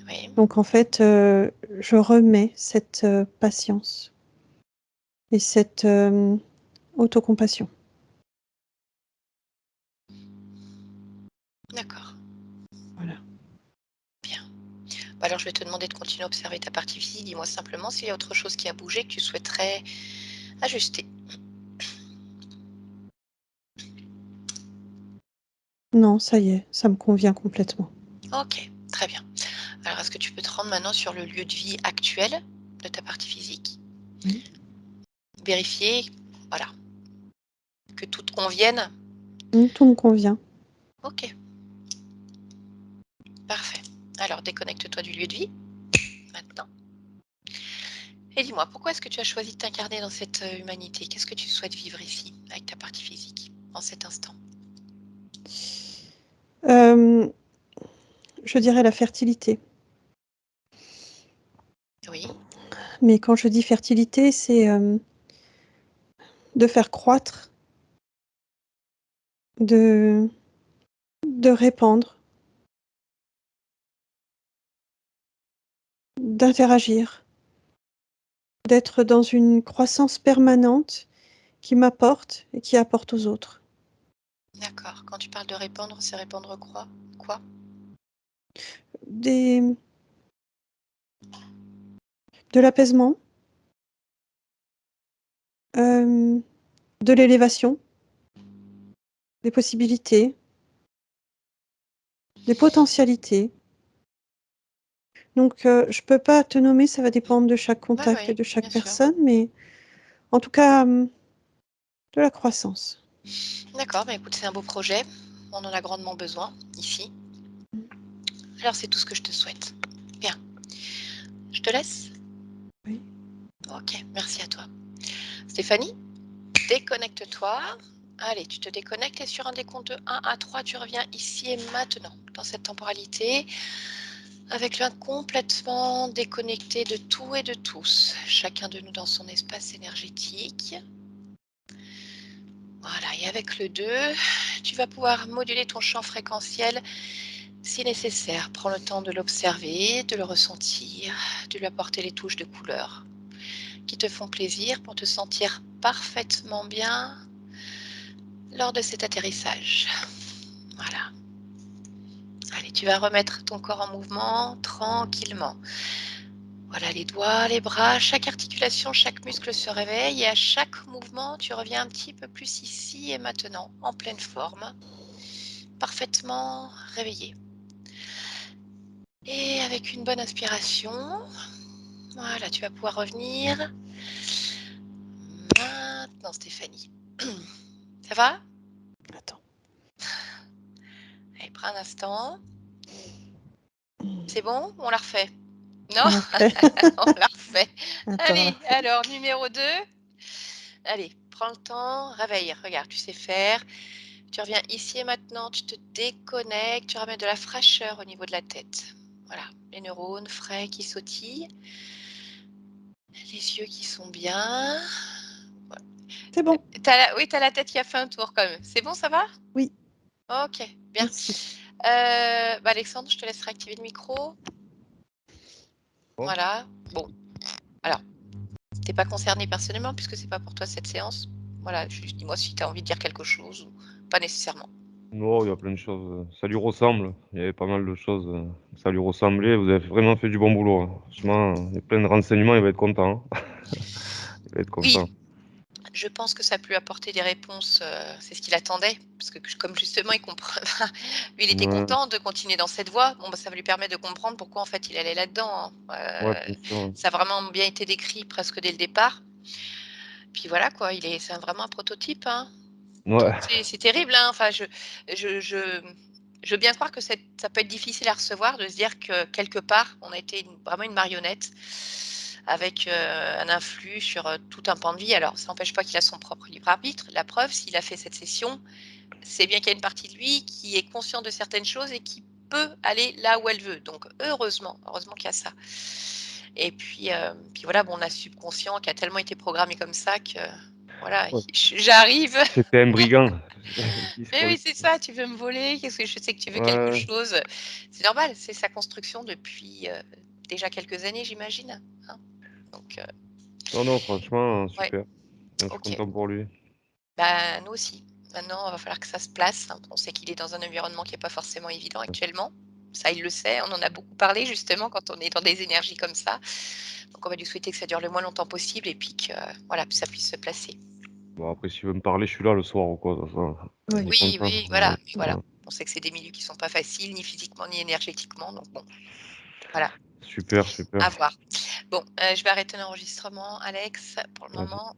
Oui, Donc en fait, je remets cette, patience et cette, autocompassion. d'accord, Voilà. bien. Bah, alors je vais te demander de continuer à observer ta partie physique. Dis-moi simplement s'il y a autre chose qui a bougé que tu souhaiterais ajuster. Non, ça y est, ça me convient complètement. OK, très bien. Alors est-ce que tu peux te rendre maintenant sur le lieu de vie actuel de ta partie physique? Oui. Vérifier, voilà, que tout te convienne? Mmh, tout me convient. OK, parfait. Alors déconnecte-toi du lieu de vie, maintenant, et dis-moi, pourquoi est-ce que tu as choisi de t'incarner dans cette, humanité? Qu'est-ce que tu souhaites vivre ici, avec ta partie physique, en cet instant? Hem, je dirais la fertilité, Oui, mais quand je dis fertilité, c'est, de faire croître, de répandre, d'interagir, d'être dans une croissance permanente qui m'apporte et qui apporte aux autres. d'accord. Quand tu parles de répandre, c'est répandre quoi? Quoi? Des De l'apaisement, hem, de l'élévation, des possibilités, des potentialités. Donc je peux pas te nommer, ça va dépendre de chaque Ouais, contact et ouais, de chaque bien sûr. personne, mais en tout cas, de la croissance. D'accord, bah, écoute, c'est un beau projet. On en a grandement besoin ici. Mmh. Alors c'est tout ce que je te souhaite. Bien. Je te laisse? Oui. OK, merci à toi. Stéphanie, déconnecte-toi. Allez, tu te déconnectes et sur un décompte de 1 à 3, tu reviens ici et maintenant, dans cette temporalité, avec l'un complètement déconnecté de tout et de tous, chacun de nous dans son espace énergétique. Voilà, et avec le 2, tu vas pouvoir moduler ton champ fréquentiel si nécessaire. Prends le temps de l'observer, de le ressentir, de lui apporter les touches de couleur qui te font plaisir pour te sentir parfaitement bien lors de cet atterrissage. Voilà. Allez, tu vas remettre ton corps en mouvement tranquillement. Voilà, les doigts, les bras, chaque articulation, chaque muscle se réveille et à chaque mouvement, tu reviens un petit peu plus ici et maintenant, en pleine forme, parfaitement réveillé. Et avec une bonne inspiration, voilà, tu vas pouvoir revenir. Maintenant, Stéphanie. Ça va? Attends. Allez, prends un instant. C'est bon? On la refait? Non? On l'a fait. On la refait. Attends, on l'a Allez, refait. alors numéro 2. Allez, prends le temps, réveille, regarde, tu sais faire. Tu reviens ici et maintenant, tu te déconnectes, tu ramènes de la fraîcheur au niveau de la tête. Voilà, les neurones frais qui sautillent, les yeux qui sont bien. C'est bon. Oui, tu as la tête qui a fait un tour quand même. C'est bon, ça va? Oui, OK, bien. merci. Alexandre, je te laisserai activer le micro. Bon. Voilà. Bon, alors, tu pas concerné personnellement puisque c'est pas pour toi cette séance. Voilà, juste dis-moi si tu as envie de dire quelque chose ou pas nécessairement. Non, il y a plein de choses, ça lui ressemble. Il y avait pas mal de choses, ça lui ressemblait. Vous avez vraiment fait du bon boulot, hein. Franchement, il y a plein de renseignements, il va être content, hein. Il va être Oui, content. je pense que ça a pu apporter des réponses, c'est ce qu'il attendait, parce que comme justement il comprend lui il était Ouais, content de continuer dans cette voie, bon, bah, ça va lui permettre de comprendre pourquoi en fait il allait là-dedans, hein. ouais, bien sûr, ouais. Ça a vraiment bien été décrit presque dès le départ. Puis voilà quoi, c'est vraiment un prototype, hein. Donc Ouais, c'est terrible, hein, enfin je je je veux bien croire que ça peut être difficile à recevoir de se dire que quelque part, on a été vraiment une marionnette avec, un influx sur, tout un pan de vie. Alors ça n'empêche pas qu'il a son propre libre arbitre. La preuve, s'il a fait cette session, c'est bien qu'il y a une partie de lui qui est conscient de certaines choses et qui peut aller là où elle veut. Donc heureusement qu'il y a ça. Et puis voilà, bon, on a subconscient qui a tellement été programmé comme ça que voilà, ouais. j'arrive. C'était un brigand. Qui se Mais croyait oui, c'est ça, tu veux me voler, qu'est-ce que je sais que tu veux quelque ouais. chose. C'est normal, c'est sa construction depuis, déjà quelques années, j'imagine, hein? Donc Non, franchement, ouais, super. Je suis OK. content pour lui. Bah, nous aussi. Maintenant, il va falloir que ça se place, hein. On sait qu'il est dans un environnement qui est pas forcément évident Ouais. actuellement. Ça, il le sait, on en a beaucoup parlé justement quand on est dans des énergies comme ça. Donc on va lui souhaiter que ça dure le moins longtemps possible et puis que, voilà, que ça puisse se placer. Bon, après, s'il veut me parler, je suis là le soir ou quoi, de toute façon. Il Oui. est Oui, content. oui, Ouais, voilà, mais voilà. ouais. On sait que c'est des milieux qui sont pas faciles, ni physiquement, ni énergétiquement, donc bon, voilà, Super, super. à voir. Bon, je vais arrêter l'enregistrement, Alex, pour le Vas-y. moment.